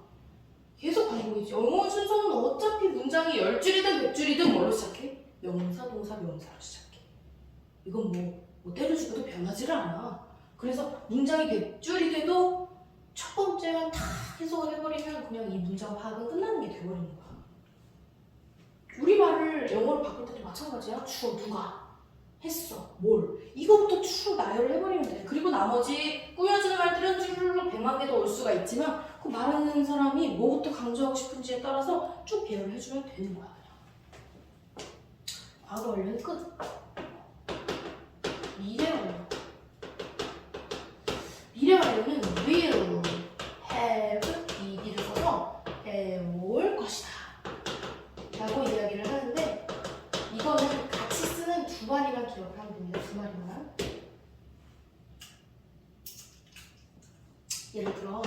계속 반복이지. 영어 순서는 어차피 문장이 10줄이든 100줄이든 뭘로 시작해? 명사, 동사, 명사로 시작해. 이건 뭐 때려주고도 변하지를 않아. 그래서 문장이 100줄이 돼도 첫 번째만 다 해석을 해버리면 그냥 이 문장 파악은 끝나는 게 돼버리는 거야. 우리말을 영어로 바꿀 때도 마찬가지야. 주어 누가 했어 뭘 이거부터 쭉 나열을 해버리면 돼. 그리고 나머지 꾸며주는 말들은 줄로 100만 개도 올 수가 있지만 그 말하는 사람이 뭐부터 강조하고 싶은지에 따라서 쭉 배열을 해주면 되는 거야. 그냥 과거 완료는 끝. 미래 완료. 미래 완료는 will have be를 써서 해올 것이다 라고 이야기를 하는데, 이거는 같이 쓰는 두 마리만 기억을 하면 됩니다. 두 마리만. 예를 들어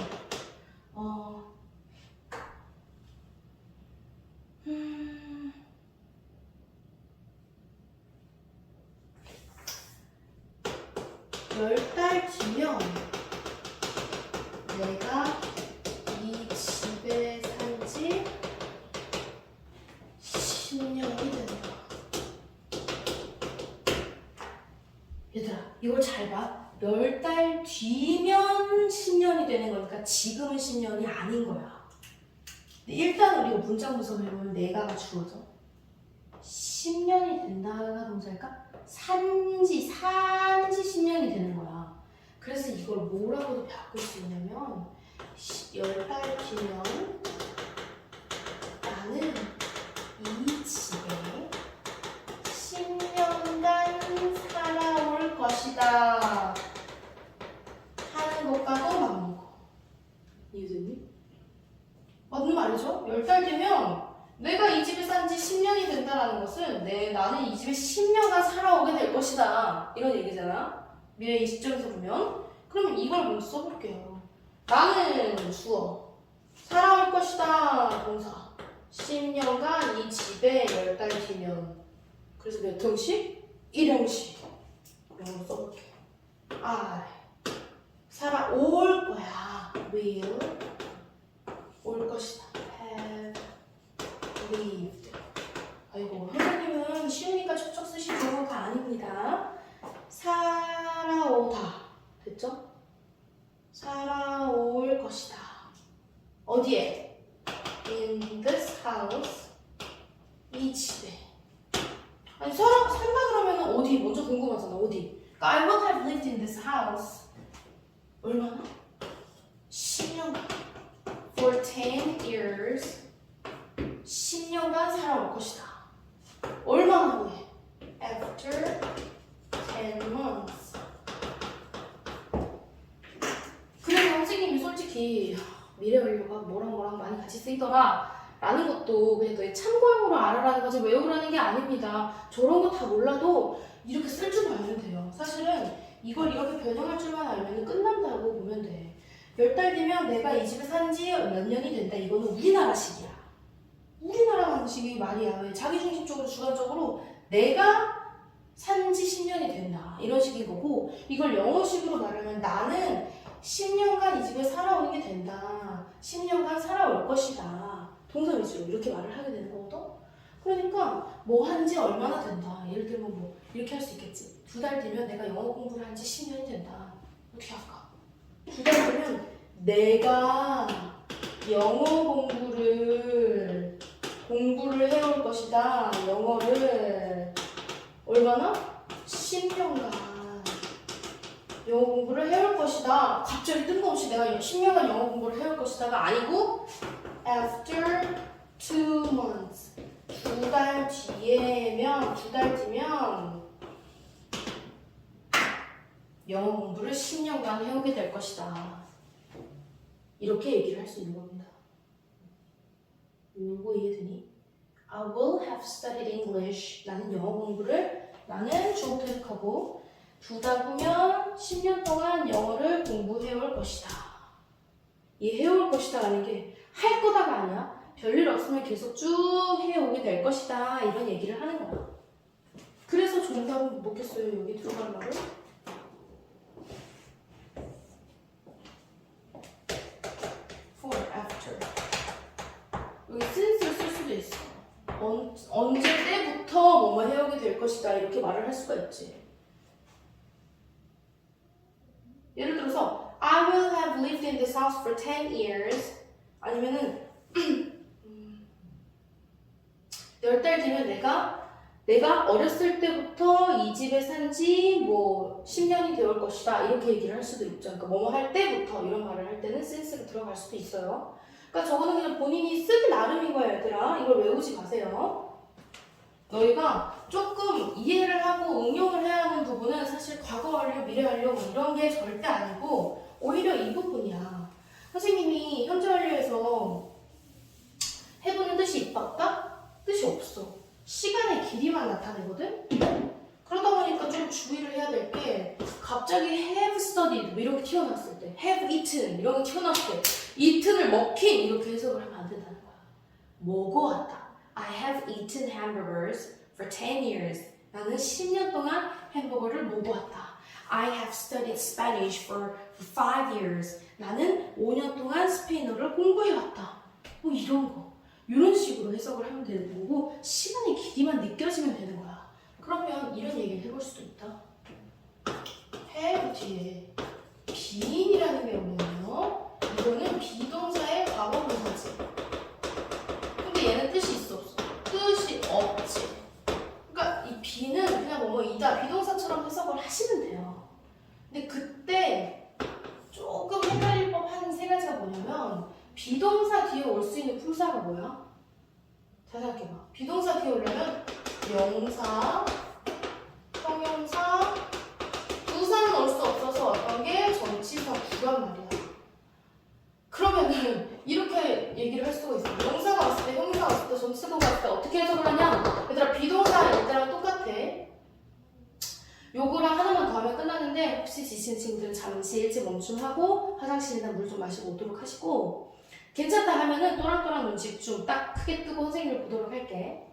10달 뒤면 내가 이 집에 산지 10년이 된다. 얘들아, 이걸 잘 봐. 10달 뒤면 10년이 되는 거니까 지금은 10년이 아닌 거야. 근데 일단 우리가 문장 구성을 해보면 내가가 주어져. 10년이 된다가 동사일까? 산지 10년이 되는 거야. 그래서 이걸 뭐라고도 바꿀 수 있냐면 10달 뒤면 나는 이 집에 10년간 살아올 것이다 하는 것과도 맞먹어. 이해됐니? 맞는 말이죠? 10달 뒤면 내가 이 집에 산 지 10년이 된다는 것은 나는 이 집에 10년간 살아오게 될 것이다 이런 얘기잖아. 미래의 시점에서 보면. 그러면 이걸 먼저 써볼게요. 나는 주어, 살아올 것이다 동사, 10년간 이 집에 10달 뒤면. 그래서 몇 형식? 1형식. 영어로 써볼게. I 살아올 거야. will 올 것이다. have lived. 아이고, 선생님은 쉬우니까 척척 쓰시죠가 아닙니다. 살아오다. 됐죠? 살아올 것이다. 어디에? In this house. 이 집에. 아니, 산다 그러면 어디? 먼저 궁금하잖아. 어디? 그러니까 I will have lived in this house. 얼마나? 10년간. For 10 years. 10년간 살아올 것이다. 얼마나 후에? After 10 months. 그래서 선생님이 솔직히 미래 완료가 뭐랑 많이 같이 쓰이더라 라는 것도 그냥 너의 참고용으로 알아라는 거지 외우라는 게 아닙니다. 저런 거 다 몰라도 이렇게 쓸 줄 알면 돼요. 사실은 이걸 이렇게 변형할 줄만 알면 끝난다고 보면 돼. 10달 뒤면 내가 이 집에 산 지 몇 년이 된다. 이거는 우리나라식이야. 우리나라 방식이 말이야. 왜 자기중심적으로 주관적으로 내가 산 지 10년이 된다. 이런 식인 거고, 이걸 영어식으로 말하면 나는 10년간 이 집에 살아오는 게 된다. 10년간 살아올 것이다. 동사 위주로 이렇게 말을 하게 되는 거거든. 그러니까 뭐 한지 얼마나 된다. 예를 들면 뭐 이렇게 할 수 있겠지. 2달 뒤면 내가 영어 공부를 한 지 10년이 된다. 어떻게 할까? 2달 뒤면 내가 영어 공부를 해올 것이다. 영어를 얼마나? 10년간 영어 공부를 해올 것이다. 갑자기 뜬금없이 내가 10년간 영어 공부를 해올 것이다가 아니고 after 2 months. 2달 뒤면 영어 공부를 10년간 해오게 될 것이다. 이렇게 얘기를 할 수 있는 겁니다. 이거 이해되니? I will have studied English. 나는 영어 공부를 나는 주어 퇴직하고 2달 후면 10년 동안 영어를 공부해올 것이다. 이 해올 것이다 라는 게 할 거다가 아니야. 별일 없으면 계속 쭉 해오게 될 것이다. 이런 얘기를 하는 거야. 그래서 정답은 뭐겠어요? 여기 들어가는 말을? 여기 since를 쓸 수도 있어. 언제 때부터 뭐뭐 해오게 될 것이다 이렇게 말을 할 수가 있지. 예를 들어서 I will have lived in this house for 10 years 아니면은 10달 뒤면 내가 어렸을 때부터 이 집에 산지 뭐 10년이 되올 것이다 이렇게 얘기를 할 수도 있죠. 그러니까 뭐뭐 할 때부터 이런 말을 할 때는 since가 들어갈 수도 있어요. 그러니까 저거는 그냥 본인이 쓰기 나름인 거야 얘들아. 이걸 외우지 마세요. 너희가 조금 이해를 하고 응용을 해야 하는 부분은 사실 과거 완료, 미래 완료 뭐 이런 게 절대 아니고 오히려 이 부분이야. 선생님이 현재 완료에서 해보는 뜻이 있다? 뜻이 없어. 시간의 길이만 나타내거든? 그러다 보니까 좀 주의를 해야 될 게 갑자기 have studied 뭐 이렇게 튀어나왔을 때 have eaten 이런 게 튀어나왔을 때 eaten을 먹힌 이렇게 해석을 하면 안 된다는 거야. 먹어왔다. I have eaten hamburgers for 10 years. 나는 10년 동안 햄버거를 먹어왔다. I have studied Spanish for 5 years. 나는 5년 동안 스페인어를 공부해왔다. 뭐 이런 거. 이런 식으로 해석을 하면 되는 거고 시간의 길이만 느껴지면 되는 거야. 그러면 이런 얘기를 해볼 수도 있다. have 뒤에 be인이라는 게 오면요. 이거는 비동사의 과거 분사지. 근데 얘는 뜻이 있어 없어? 뜻이 없지. 그러니까 이 be는 그냥 뭐뭐이다 비동사처럼 해석을 하시면 돼요. 근데 그때 조금 헷갈릴 법한 세 가지가 뭐냐면 비동사 뒤에 올 수 있는 품사가 뭐야? 잘 생각해봐. 비동사 뒤에 오려면 명사, 형용사, 부사는 올 수 없어서 어떤 게 전치사, 부란 말이야. 그러면은 이렇게 얘기를 할 수가 있어. 명사가 왔을 때, 형용사가 왔을 때, 전치사가 왔을 때 어떻게 해석을 하냐? 얘들아 비동사 얘들랑 똑같아. 요거랑 하나만 더 하면 끝나는데 혹시 지친 친구들은 잠시 일찍 멈춤하고 화장실이나 물 좀 마시고 오도록 하시고 괜찮다 하면은 또랑또랑 눈 집중 딱 크게 뜨고 선생님을 보도록 할게.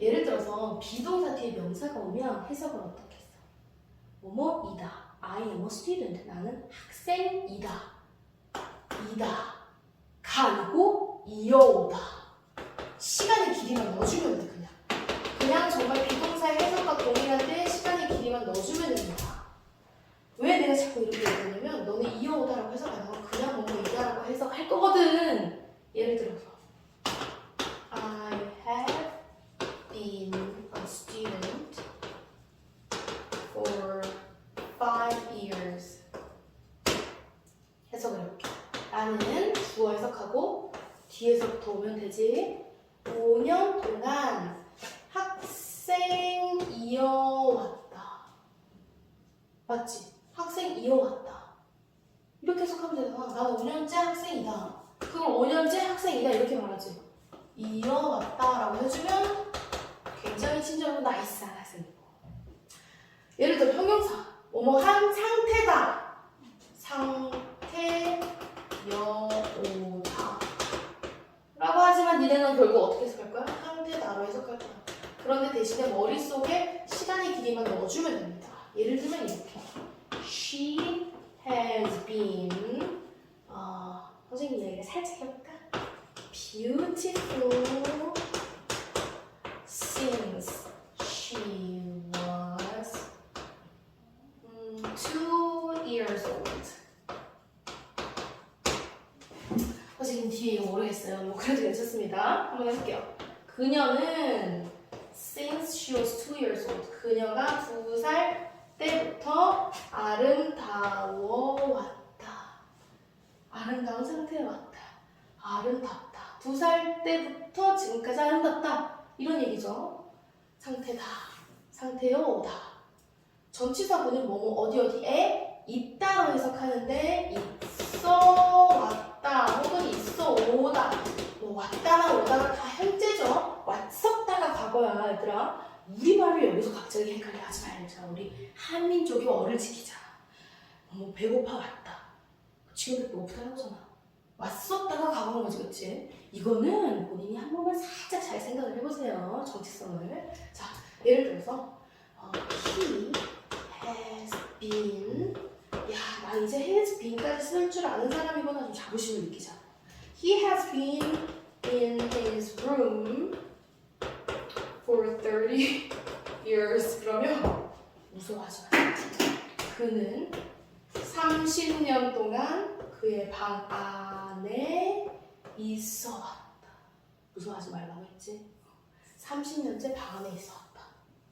예를 들어서 비동사 뒤에 명사가 오면 해석을 어떻게 했어? 뭐뭐이다. I am a student. 나는 학생이다. 이다. 가 아니고 이어오다. 시간의 길이만 넣어주면 돼 그냥. 그냥 정말 비동사의 해석과 동일한데 시간의 길이만 넣어주면 됩니다. 왜 내가 자꾸 이렇게 얘기하냐면 너네 이어오다라고 해석 안 하고 그냥 뭐뭐이다라고 해석할 거거든. 예를 들어서 I have been a student for 5 years. 해석을 해볼게. 나는 주어 해석하고 뒤에서부터 오면 되지. 5년 동안 학생이어왔다. 맞지? 학생이어왔다. 이렇게 해석하면 되잖아. 나는 5년째 학생이다. 그걸 5년째 학생이다 이렇게 말하지. 이어왔다라고 해주면 굉장히 친절하고 나이스한 학생이고. 예를 들어 형용사. 뭐뭐한 상태다. 상태여오다. 라고 하지만 니네는 결국 어떻게 해석할 거야? 상태다로 해석할 거야. 그런데 대신에 머릿속에 시간의 길이만 넣어주면 됩니다. 예를 들면 이렇게 She has been 선생님 얘기를 살짝 해볼까? Beautiful since she was 2 years old. 선생님 뒤에 이거 모르겠어요. 뭐 그래도 괜찮습니다. 한번 해볼게요. 그녀는 since she was 2 years old. 그녀가 2살 때부터 아름다워왔다. 아름다운 상태에 왔다. 아름답다. 2살 때부터 지금까지 아름답다. 이런 얘기죠. 상태다. 상태여오다. 전치사분은 뭐뭐 어디에 있다로 해석하는데 있어 왔다 혹은 있어 오다. 뭐 왔다나 오다가 다 현재죠. 왔었다가 과거야 얘들아. 우리말을 여기서 갑자기 헷갈려 하지 말자. 우리 한민족이 어를 지키자. 뭐 배고파 왔다. 지금 배고프다는 거잖아. 왔었다가 과거인 거지, 그치? 이거는 본인이 한 번만 살짝 잘 생각을 해보세요. 정체성을. 자, 예를 들어서 he has been. 야, 나 이제 has been까지 쓸 줄 아는 사람이거나 좀 자부심을 느끼자. He has been in his room for 30 years. 그러면 무서워하지 마세요. 그는 30년 동안 그의 방 안에 있어 왔다. 무서워하지 말라고 했지? 30년째 방 안에 있어 왔다.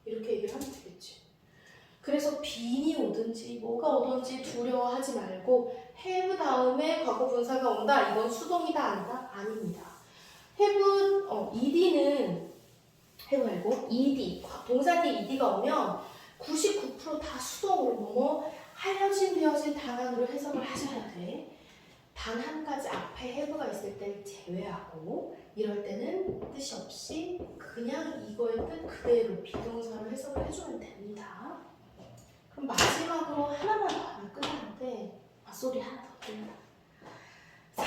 이렇게 얘기를 하면 되겠지. 그래서 빈이 오든지 뭐가 오든지 두려워하지 말고 have 다음에 과거 분사가 온다. 이건 수동이다 아니다? 아닙니다. ed는 have 말고 ed, 동사 뒤에 ed가 오면 99% 다 수동으로 뭐뭐 하여진 되어진 당한으로 해석을 하셔야 돼. 단 한 가지 앞에 have가 있을 때 제외하고 이럴 때는 뜻이 없이 그냥 이거의 뜻 그대로 비동사로 해석을 해주면 됩니다. 그럼 마지막으로 하나만 더 하면 끝나는데 소리 하나 더 들린다. 자,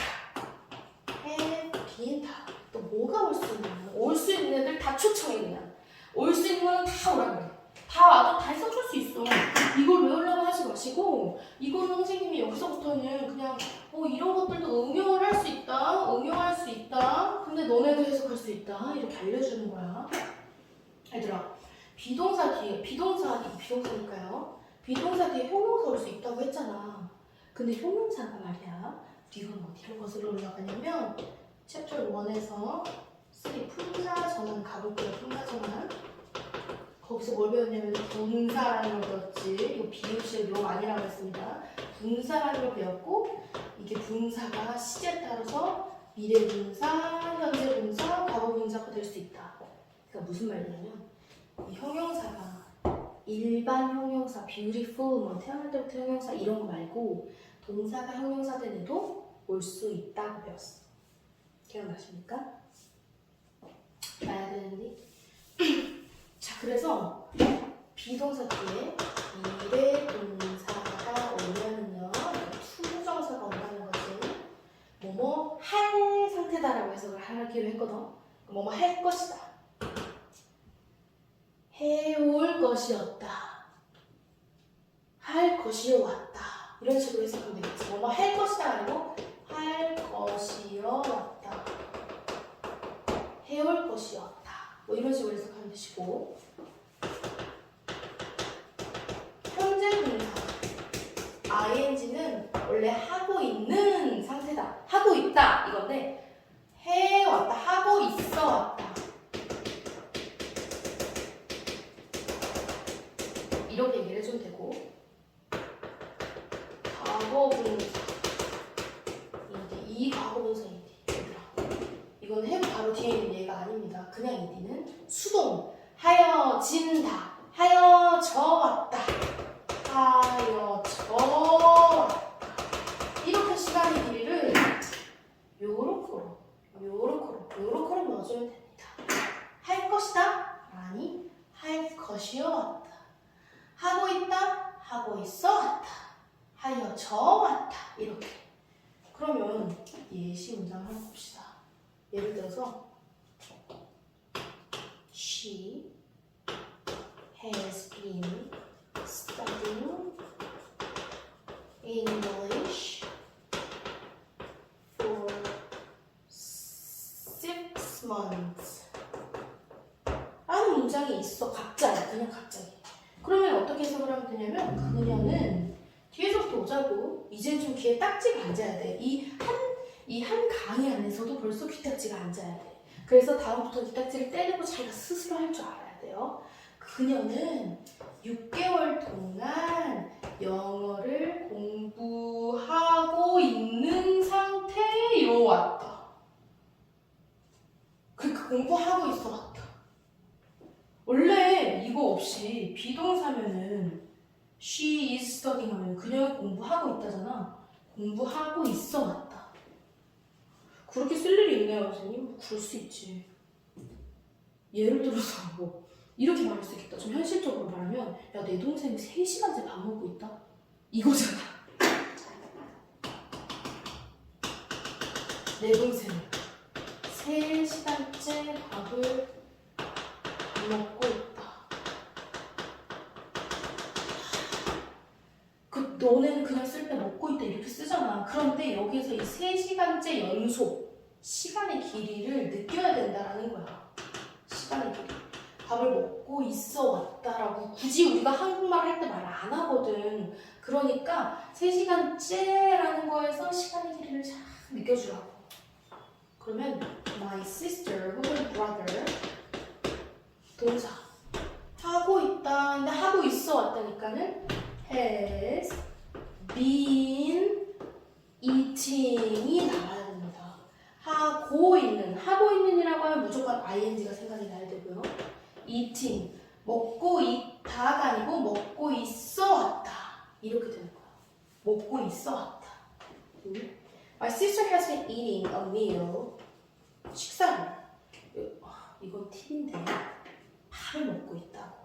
have, been 다. 또 뭐가 올 수 있냐? 올 수 있는 애들 다 초청해 그냥. 올 수 있는 거는 다 오라 그래. 다 와도 다 해석할 수 있어. 이걸 외우려고 하지 마시고 이거는 선생님이 여기서부터는 그냥 이런 것들도 응용을 할 수 있다. 응용할 수 있다. 근데 너네도 해석할 수 있다. 이렇게 알려주는 거야. 얘들아, 비동사 뒤에 비동사니까요. 비동사 뒤에 형용사 올 수 있다고 했잖아. 근데 형용사가 말이야. 이건 어디로 거슬러 올라가냐면 챕터 1에서 3 품사 전환 가볼게요. 품사 전환. 거기서 뭘 배웠냐면 분사라는 걸 배웠지. 이거 비읍시에 용 아니라고 했습니다. 분사라는 걸 배웠고 이게 분사가 시제에 따라서 미래 분사, 현재 분사, 과거 분사가 될 수 있다. 그러니까 무슨 말이냐면 이 형용사가 일반 형용사, beautiful, 뭐 태어날 때부터 형용사 이런 거 말고 동사가 형용사 된 애도 올 수 있다고 배웠어. 기억나십니까? 봐야 되는데. 자, 그래서 비동사 뒤에 미래 동사가 오면은요, 투부정사가 온다는 거지. 뭐뭐 할 상태다라고 해석을 하기로 했거든. 뭐뭐 할 것이다. 해올 것이었다. 할 것이어 왔다. 이런 식으로 해석하면 되겠지. 뭐뭐 할 것이다 아니고 할 것이어 왔다. 해올 것이었다. 뭐 이런 식으로 해석하면 되시고 현재 분사 ing는 원래 하고 있는 상태다. 하고 있다 이건데 해왔다. 하고 있어 왔다. 이렇게 얘기를 해주면 되고 과거 분사 이 과거 분사인데 이건 have 바로 뒤에 있는 얘가 아닙니다. 그냥 이디는 수동 하여진다. 하여져 왔다. 하여져 왔다. 이렇게 시간의 길이를 요렇게로 넣어주면 됩니다. 할 것이다? 아니 할 것이어 왔다. 하고 있다? 하고 있어 왔다. 하여져 왔다. 이렇게. 그러면 예시 문장을 한번 봅시다. 예를 들어서 She has been studying English for 6 months 라는 문장이 있어. 각자야. 그냥 갑자기. 그러면 어떻게 해석을 하면 되냐면 그녀는 뒤에서부터 오자고 이제 좀 귀에 딱지가 앉아야 돼. 이 한 강의 안에서도 벌써 귀딱지가 앉아야 돼. 그래서 다음부터 귀딱지를 떼내고 자기가 스스로 할 줄 알아야 돼요. 그녀는 6개월 동안 영어를 공부하고 있는 상태요 왔다. 그러니까 공부하고 있어 왔다. 원래 이거 없이 비동사면은 she is studying 하면 그녀가 공부하고 있다잖아. 공부하고 있어 왔다. 그렇게 쓸 일이 있네요, 선생님. 그럴 수 있지. 예를 들어서 뭐 이렇게 말할 수 있겠다. 좀 현실적으로 말하면 야, 내 동생이 3시간째 밥 먹고 있다. 이거잖아. 내 동생이 3시간째 밥을 먹고 있다. 너네는 그냥 쓸 때 먹고 있다 이렇게 쓰잖아. 그런데 여기서 이 3시간째 연속 시간의 길이를 느껴야 된다라는 거야. 시간의 길이. 밥을 먹고 있어 왔다라고 굳이 우리가 한국말 할 때 말 안 하거든. 그러니까 3시간째라는 거에서 시간의 길이를 잘 느껴주라고. 그러면 my sister 혹은 brother 동사 하고 있다. 근데 하고 있어 왔다니까는 has been eating이 나와야 됩니다. 하고 있는이라고 하면 무조건 ing가 생각이 나야 되고요. eating 먹고 있다가 아니고 먹고 있어 왔다 이렇게 되는 거야. 먹고 있어 왔다. My sister has been eating a meal. 식사를. 이건 팁인데 밥을 먹고 있다고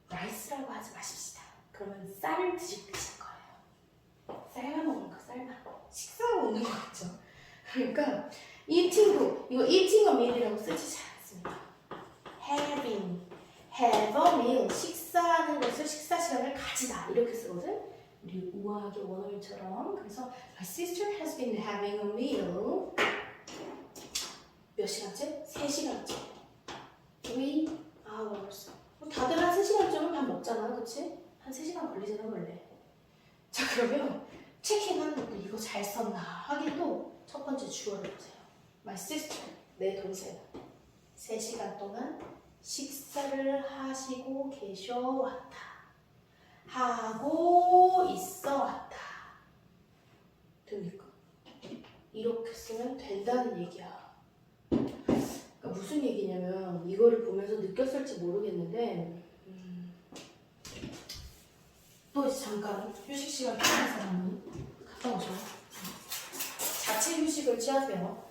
라이스라고 하지 마십시다. 그러면 쌀을 드실 거예요. 쌀만 먹는 거, 쌀만. 식사하고 있는 거 같죠? 그러니까 eating도 이거 eating a meal이라고 쓰지 잘 않습니다. having, have a meal, 식사하는 것을 식사 시간을 가지다 이렇게 쓰거든. 우리 우아하게 원어민처럼. 그래서 my sister has been having a meal. 몇 시간째? 3시간째. 3 hours. 다들 한 3시간쯤은 밥 먹잖아, 그치? 한 3시간 걸리잖아, 원래. 자, 그러면 체킹하는 이거 잘 썼나 확인도 첫 번째 주어를 보세요. My sister, 내 동생. 3시간 동안 식사를 하시고 계셔 왔다. 하고 있어 왔다. 됩니까? 이렇게 쓰면 된다는 얘기야. 그러니까 무슨 얘기냐면 이거를 보면서 느꼈을지 모르겠는데 또 이제 잠깐 휴식 시간 필요한 사람은 갔다 오죠. 자체 휴식을 취하세요.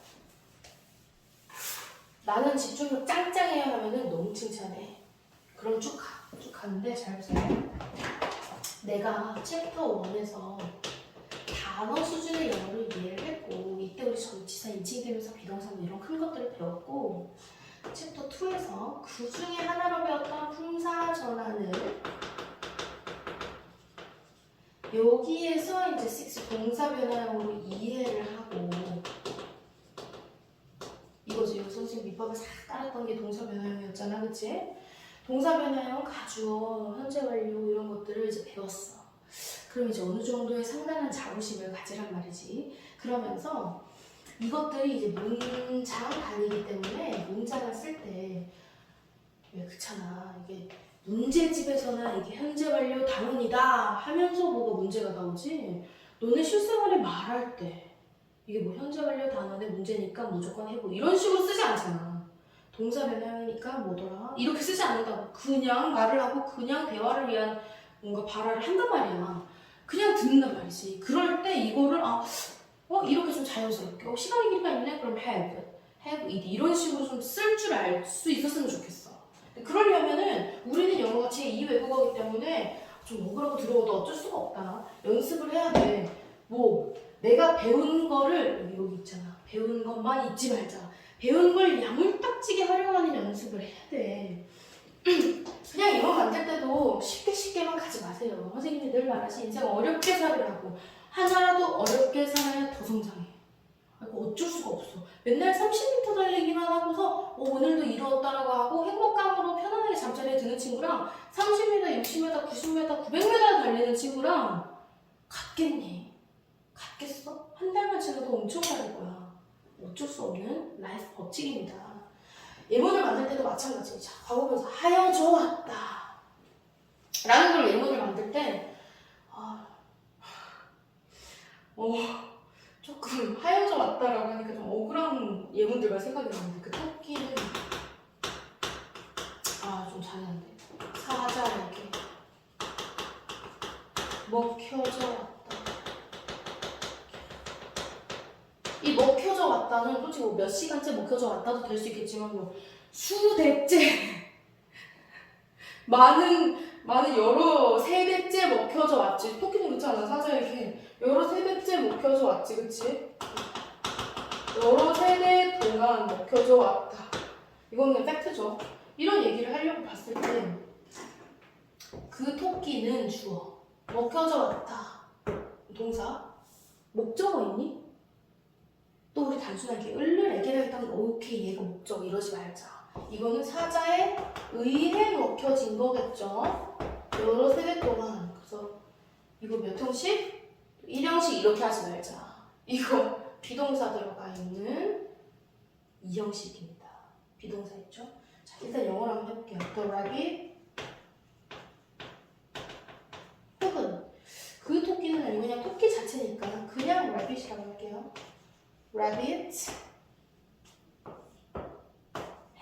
나는 집중력 짱짱해야 하면은 너무 칭찬해. 그럼 쭉 가는데 잘 보세요. 내가 챕터 1에서 단어 수준의 영어를 이해를 했고 이때 우리 전치사, 인칭되면서 비동사 이런 큰 것들을 배웠고 챕터 2에서 그 중에 하나로 배웠던 품사 전환을 여기에서 이제 6 동사 변화형으로 이해를 하고 이거지. 여기 선생님 밑밥을 싹 깔았던 게 동사 변화형이었잖아, 그치? 동사 변화형, 가주어, 현재 완료 이런 것들을 이제 배웠어. 그럼 이제 어느 정도의 상당한 자부심을 가지란 말이지. 그러면서 이것들이 이제 문장 단위이기 때문에 문장을 쓸 때 왜 그렇잖아. 이게 문제집에서나 이게 현재 완료 단원이다 하면서 뭐가 문제가 나오지. 너네 실생활에 말할 때 이게 뭐 현재 완료 단원의 문제니까 무조건 해보 이런 식으로 쓰지 않잖아. 동사 변화니까 뭐더라 이렇게 쓰지 않는다고. 그냥 말을 하고 그냥 대화를 위한 뭔가 발화를 한단 말이야. 그냥 듣는단 말이지. 그럴 때 이거를 이렇게 좀 자연스럽게 시간의 길이가 있네? 그럼 have, it 이런 식으로 좀 쓸 줄 알 수 있었으면 좋겠어. 그러려면은 우리는 영어가 제2 외국어이기 때문에 좀 억울하고 들어오도 어쩔 수가 없다. 연습을 해야 돼. 뭐 내가 배운 거를 여기 있잖아. 배운 것만 잊지 말자. 배운 걸 야물딱지게 활용하는 연습을 해야 돼. 그냥 영어 만들 때도 쉽게만 가지 마세요. 선생님이 늘 말하시 인생 어렵게 살으라고. 하나라도 어렵게 살아야 더 성장해. 어쩔 수가 없어. 맨날 30m 달리기만 하고서 오늘도 이루었다라고 하고 행복감으로 편안하게 잠자리에 드는 친구랑 30m, 60m, 90m, 900m 달리는 친구랑 같겠니? 같겠어? 한 달만 지나도 엄청 다를 거야. 어쩔 수 없는 라이프 법칙입니다. 예문을 만들 때도 마찬가지예요. 자, 과거분사 하여져 왔다 라는 걸 예문을 만들 때 조금 하여져 왔다라고 하니까 좀 억울한 예문들만 생각이 나는데 그 토끼는 좀 잘했는데 사자 이렇게 먹혀져 왔다. 이 먹혀져 왔다는 솔직히 뭐 몇 시간째 먹혀져 왔다도 될 수 있겠지만 뭐 수대째 많은 여러 세대째 먹혀져 왔지. 토끼는 그렇잖아. 사자 이렇게 여러 세대째 먹혀져 왔지, 그치? 여러 세대 동안 먹혀져 왔다. 이거는 팩트죠. 이런 얘기를 하려고 봤을 때 그 토끼는 주어, 먹혀져 왔다 동사, 목적어 있니? 또 우리 단순하게 을르레게라 했다고 오케이 얘가 목적 이러지 말자. 이거는 사자에 의해 먹혀진 거겠죠. 여러 세대 동안. 그래서 이거 몇 형식? 1형식 이렇게 하지 말자. 이거 비동사 들어가 있는 2형식입니다. 비동사 있죠? 자, 일단 영어로 한번 해볼게요. The rabbit 혹은 그 토끼는 아니고 그냥 토끼 자체니까 그냥 rabbit이라고 할게요. Rabbit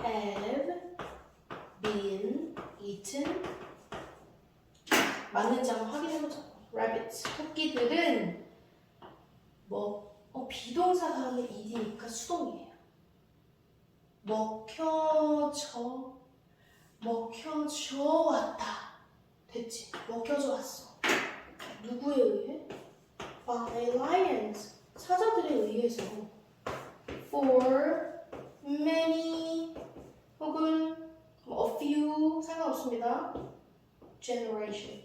have been eaten. 맞는지 한번 확인해보자. Rabbits 토끼들은 비동사 다음에 ed니까 수동이에요. 먹혀져 왔다. 됐지? 먹혀져 왔어. 누구에 의해? By lions. 사자들에 의해서. For many 혹은 a few 상관없습니다. Generation.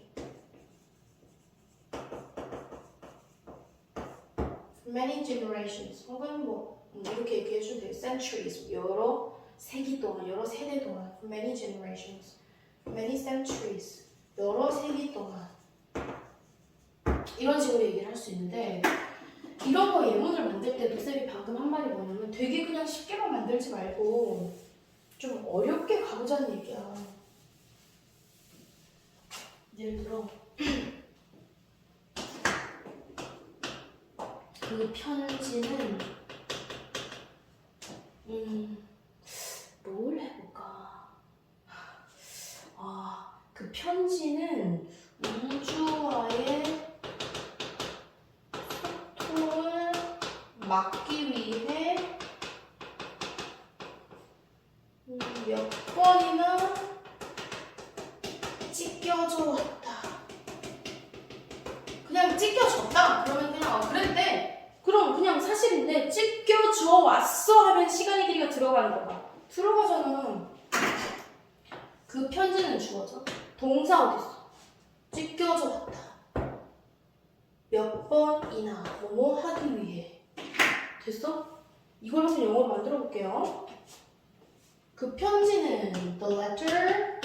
Many generations 혹은 이렇게 얘기해줘도 돼요. Centuries. 여러 세기 동안, 여러 세대 동안. Many generations. Many centuries. 여러 세기 동안. 이런 식으로 얘기를 할 수 있는데 이런 거 예문을 만들 때도 쌤이 방금 한 말이 뭐냐면 되게 그냥 쉽게만 만들지 말고 좀 어렵게 가보자는 얘기야. 예를 들어 그 편지는 뭘 해볼까? 그 편지는 우주와의 소통을 막기 위해 몇 번이나 찢겨져 왔다. 그냥 찢겨졌다? 그러면 그냥 그랬대. 그럼 그냥 사실인데 찢겨져 왔어 하면 시간의 길이가 들어가는 거야. 들어가잖아. 그 편지는 주어져. 동사 어딨어? 찢겨져 왔다. 몇 번이나 뭐뭐 하기 위해. 됐어? 이걸 한번 영어로 만들어 볼게요. 그 편지는 the letter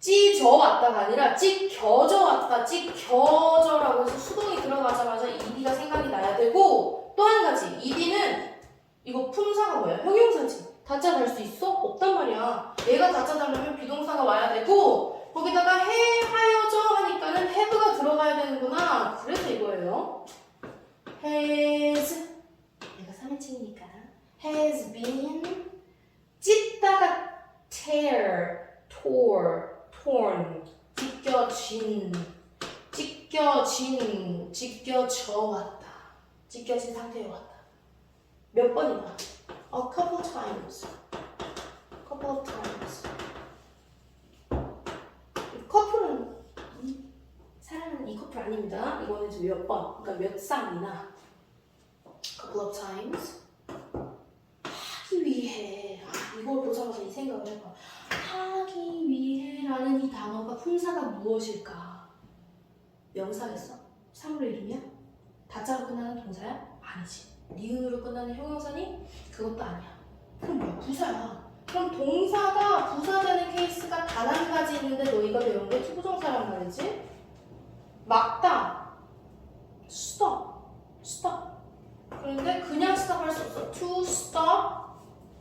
찢어 왔다가 아니라 찢겨져 왔다. 찢겨져라고 해서 수동이 들어가자마자 ed가 생각이 나야 되고 또 한 가지 ed는 이거 품사가 뭐야? 형용사지. 다짜 달 수 있어? 없단 말이야. 얘가 다짜 달려면 비동사가 와야 되고 거기다가 해, 하여져 하니까는 have가 들어가야 되는구나. 그래서 이거예요. has 얘가 3인칭이니까 has been 찢다가 tear, torn 찢겨져 왔다. 찢겨진 상태에 왔다. 몇 번이나? A couple times. 이 커플은 사랑하는 이 커플 아닙니다. 이거는 지금 몇 번, 그러니까 몇 쌍이나 couple of times 하기 위해 이걸 보자마자 이 생각을 해봐. 하기 위해라는 이 단어가 품사가 무엇일까? 명사겠어? 사물의 이름이야? 다자로 끝나는 동사야? 아니지. 니은으로 끝나는 형용사니? 그것도 아니야. 그럼 뭐야? 부사야. 그럼 동사가 부사되는 케이스가 단 한 가지 있는데 너희가 배운 게 투부정사란 말이지? 막다. stop. 그런데 그냥 stop 할 수 없어. to stop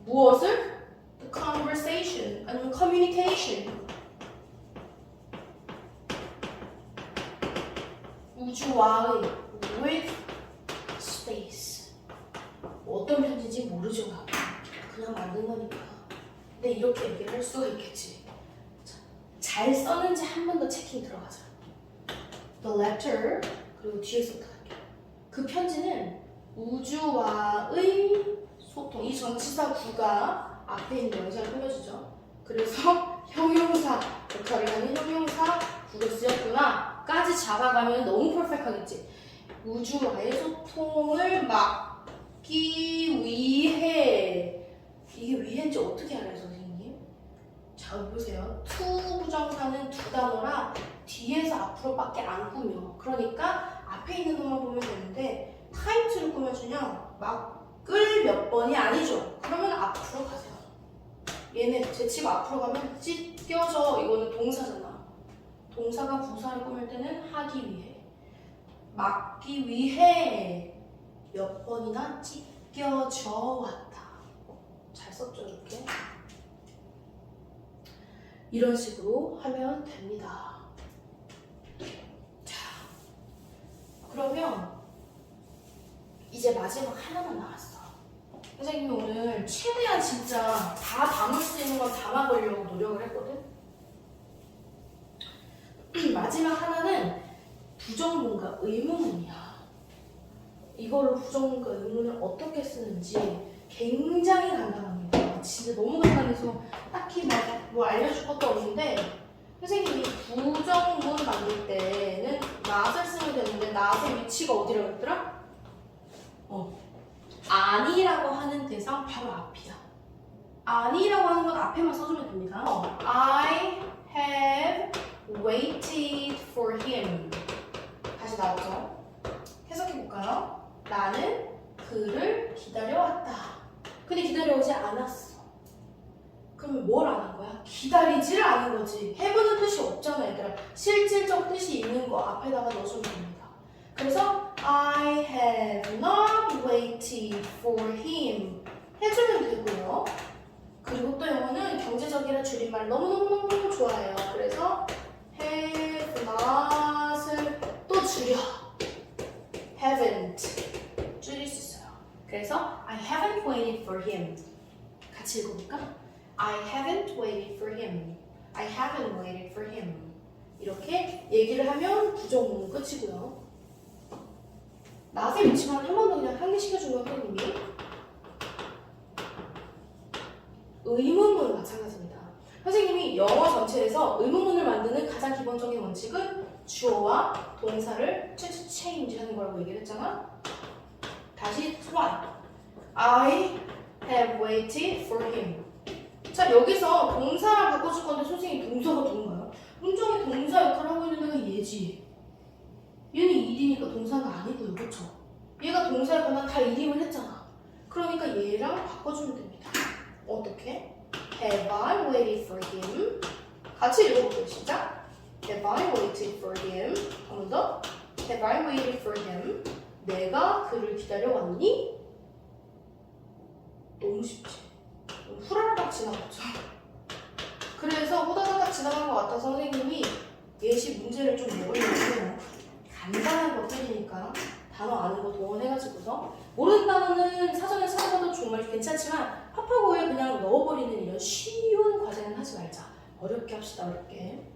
무엇을? The conversation 아니면 communication. 우주와의 with space. 어떤 편지인지 모르죠. 그냥 만든 거니까. 근데 이렇게 얘기를 할 수가 있겠지. 잘 썼는지 한 번 더 체킹 들어가자. The letter 그리고 뒤에서부터 갈게요. 그 편지는 우주와의 소통. 이 전치사 구가 앞에 있는 명사를 꾸며주죠. 그래서 형용사 역할을 하는 형용사 구가 쓰였구나 까지 잡아가면 너무 퍼펙트하겠지. 우주와의 소통을 막기 위해. 이게 위해인지 어떻게 알아요, 선생님? 자, 보세요. to 부정사는 두 단어라 뒤에서 앞으로밖에 안 꾸며. 그러니까 앞에 있는 것만 보면 되는데 타이트를 꾸며주냐? 막을 몇 번이 아니죠. 그러면 앞으로 가세요. 얘는 제치고 앞으로 가면 찢겨져. 이거는 동사잖아. 동사가 부사를 꾸밀 때는 하기 위해, 막기 위해 몇 번이나 찢겨져 왔다. 잘 썼죠, 이렇게? 이런 식으로 하면 됩니다. 자, 그러면 이제 마지막 하나만 남았어. 선생님이 오늘 최대한 진짜 다 담을 수 있는 건 담아보려고 노력을 했거든. 마지막 하나는 부정문과 의문문이야. 이걸로 부정문과 의문을 어떻게 쓰는지 굉장히 간단합니다. 진짜 너무 간단해서 딱히 막 뭐 알려줄 것도 없는데, 선생님이 부정문 만들 때는 not을 쓰면 되는데 not의 위치가 어디라고 했더라? 아니라고 하는 대상 바로 앞이야. 아니라고 하는 건 앞에만 써주면 됩니다. I have waited for him. 다시 나오죠. 해석해볼까요? 나는 그를 기다려왔다. 근데 기다려오지 않았어. 그러면 뭘 안 한 거야? 기다리지를 않은 거지. have는 뜻이 없잖아, 얘들아. 실질적 뜻이 있는 거 앞에다가 넣어주면 됩니다. 그래서 I have not waited for him 해주면 되고요. 그리고 또 영어는 경제적이라 줄임말 너무너무 좋아해요. 그래서 have not을 또 줄여. haven't 줄일 수 있어요. 그래서 I haven't waited for him. 같이 읽어볼까? I haven't waited for him. I haven't waited for him. 이렇게 얘기를 하면 부정문 끝이고요. not의 위치만 한 번 더 그냥 상기시켜준 거예요, 선생님이. 의문문 마찬가지입니다. 선생님이 영어 전체에서 의문문을 만드는 가장 기본적인 원칙은 주어와 동사를 change 하는 거라고 얘기를 했잖아. 다시 one. I have waited for him. 자, 여기서 동사랑 바꿔줄 건데 선생님이 동사가 누군가요? 문장의 동사 역할을 하고 있는 애가 얘지. 얘는 일이니까 동사가 아니고요, 그렇죠? 얘가 동사 역할만 다 일임을 했잖아. 그러니까 얘랑 바꿔주면 됩니다. 어떻게? Have I waited for him? 같이 읽어볼게요. 시작. Have I waited for him? 한 번 더. Have I waited for him? 내가 그를 기다려왔니? 너무 쉽지? 후라락 지나갔죠. 그래서 후다닥 지나간 것 같아서 선생님이 예시 문제를 좀 내보려고 해요. 간단한 것들이니까 단어 아는 거 동원해가지고서 모르는 단어는 사전에 찾아봐도 정말 괜찮지만 팝하고에 그냥 넣어버리는 이런 쉬운 과제는 하지 말자. 어렵게 합시다, 어렵게.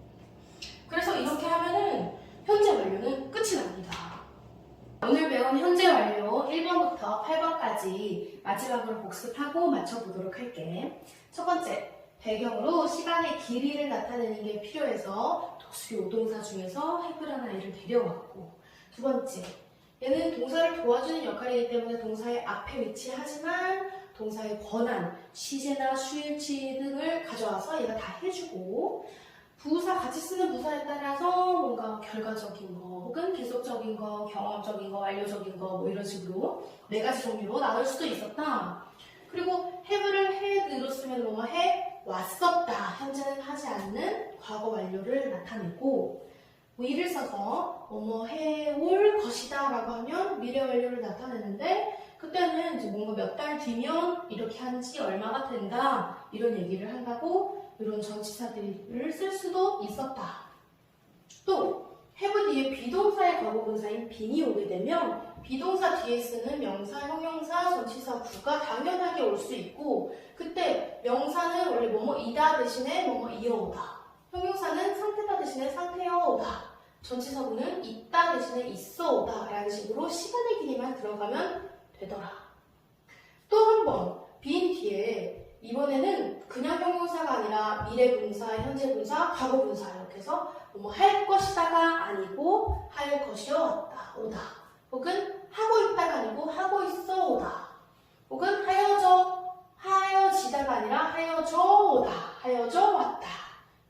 그래서 이렇게 하면은 현재 완료는 끝이 납니다. 오늘 배운 현재 완료 1번부터 8번까지 마지막으로 복습하고 맞춰보도록 할게. 첫 번째, 배경으로 시간의 길이를 나타내는 게 필요해서 독수리 5동사 중에서 have라는 아이를 데려왔고, 두 번째, 얘는 동사를 도와주는 역할이기 때문에 동사의 앞에 위치하지만 동사의 권한, 시제나 수일치 등을 가져와서 얘가 다 해주고, 부사 같이 쓰는 부사에 따라서 뭔가 결과적인 거 혹은 계속적인 거, 경험적인 거, 완료적인 거 뭐 이런 식으로 네 가지 종류로 나눌 수도 있었다. 그리고 have를 had로 쓰면 뭐뭐 해 왔었다. 현재는 하지 않는 과거 완료를 나타내고, will을 써서 뭐뭐 해올 것이다 라고 하면 미래 완료를 나타내는데, 그때는 이제 뭔가 몇 달 뒤면 이렇게 한 지 얼마가 된다 이런 얘기를 한다고 이런 전치사들을 쓸 수도 있었다. 또 have 뒤에 비동사의 과거분사인 빈이 오게 되면 비동사 뒤에 쓰는 명사, 형용사, 전치사 구가 당연하게 올 수 있고, 그때 명사는 원래 뭐뭐이다 대신에 뭐뭐 이어오다, 형용사는 상태다 대신에 상태여오다, 전치사구는 있다 대신에 있어오다 라는 식으로 시간의 길이만 들어가면 되더라. 또 한 번 빈 뒤에 이번에는 그냥 형용사가 아니라 미래 분사, 현재 분사, 과거 분사 이렇게 해서 뭐 할 것이다가 아니고 할 것이었다 오다, 혹은 하고 있다가 아니고 하고 있어 오다, 혹은 하여지다가 아니라 하여져 오다, 하여져 왔다,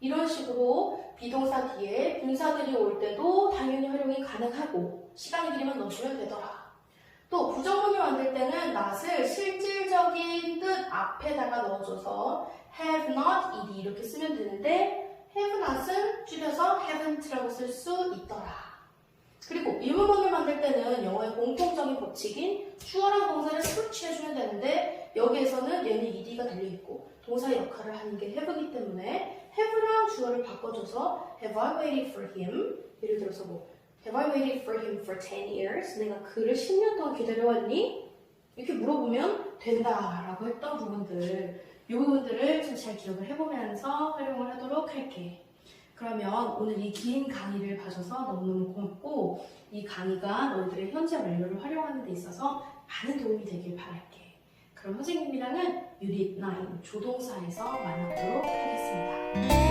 이런 식으로 비동사 뒤에 분사들이 올 때도 당연히 활용이 가능하고 시간의 길이만 넣어주면 되더라. 또 부정문을 만들 때는 not을 실질적인 뜻 앞에다가 넣어줘서 have not, ed 이렇게 쓰면 되는데 have not은 줄여서 haven't라고 쓸 수 있더라. 그리고 일문문을 만들 때는 영어의 공통적인 법칙인 주어랑 동사를 switch 해주면 되는데 여기에서는 얘는 ed가 달려있고 동사의 역할을 하는 게 have이기 때문에 have랑 주어를 바꿔줘서 have I waited for him? 예를 들어서 뭐 Have I waited for him for 10 years? 내가 그를 10년 동안 기다려왔니? 이렇게 물어보면 된다라고 했던 부분들 이 부분들을 좀 잘 기억을 해보면서 활용을 하도록 할게. 그러면 오늘 이 긴 강의를 봐줘서 너무너무 고맙고 이 강의가 너희들의 현재 완료를 활용하는 데 있어서 많은 도움이 되길 바랄게. 그럼 선생님이랑은 유닛 9 조동사에서 만나보도록 하겠습니다.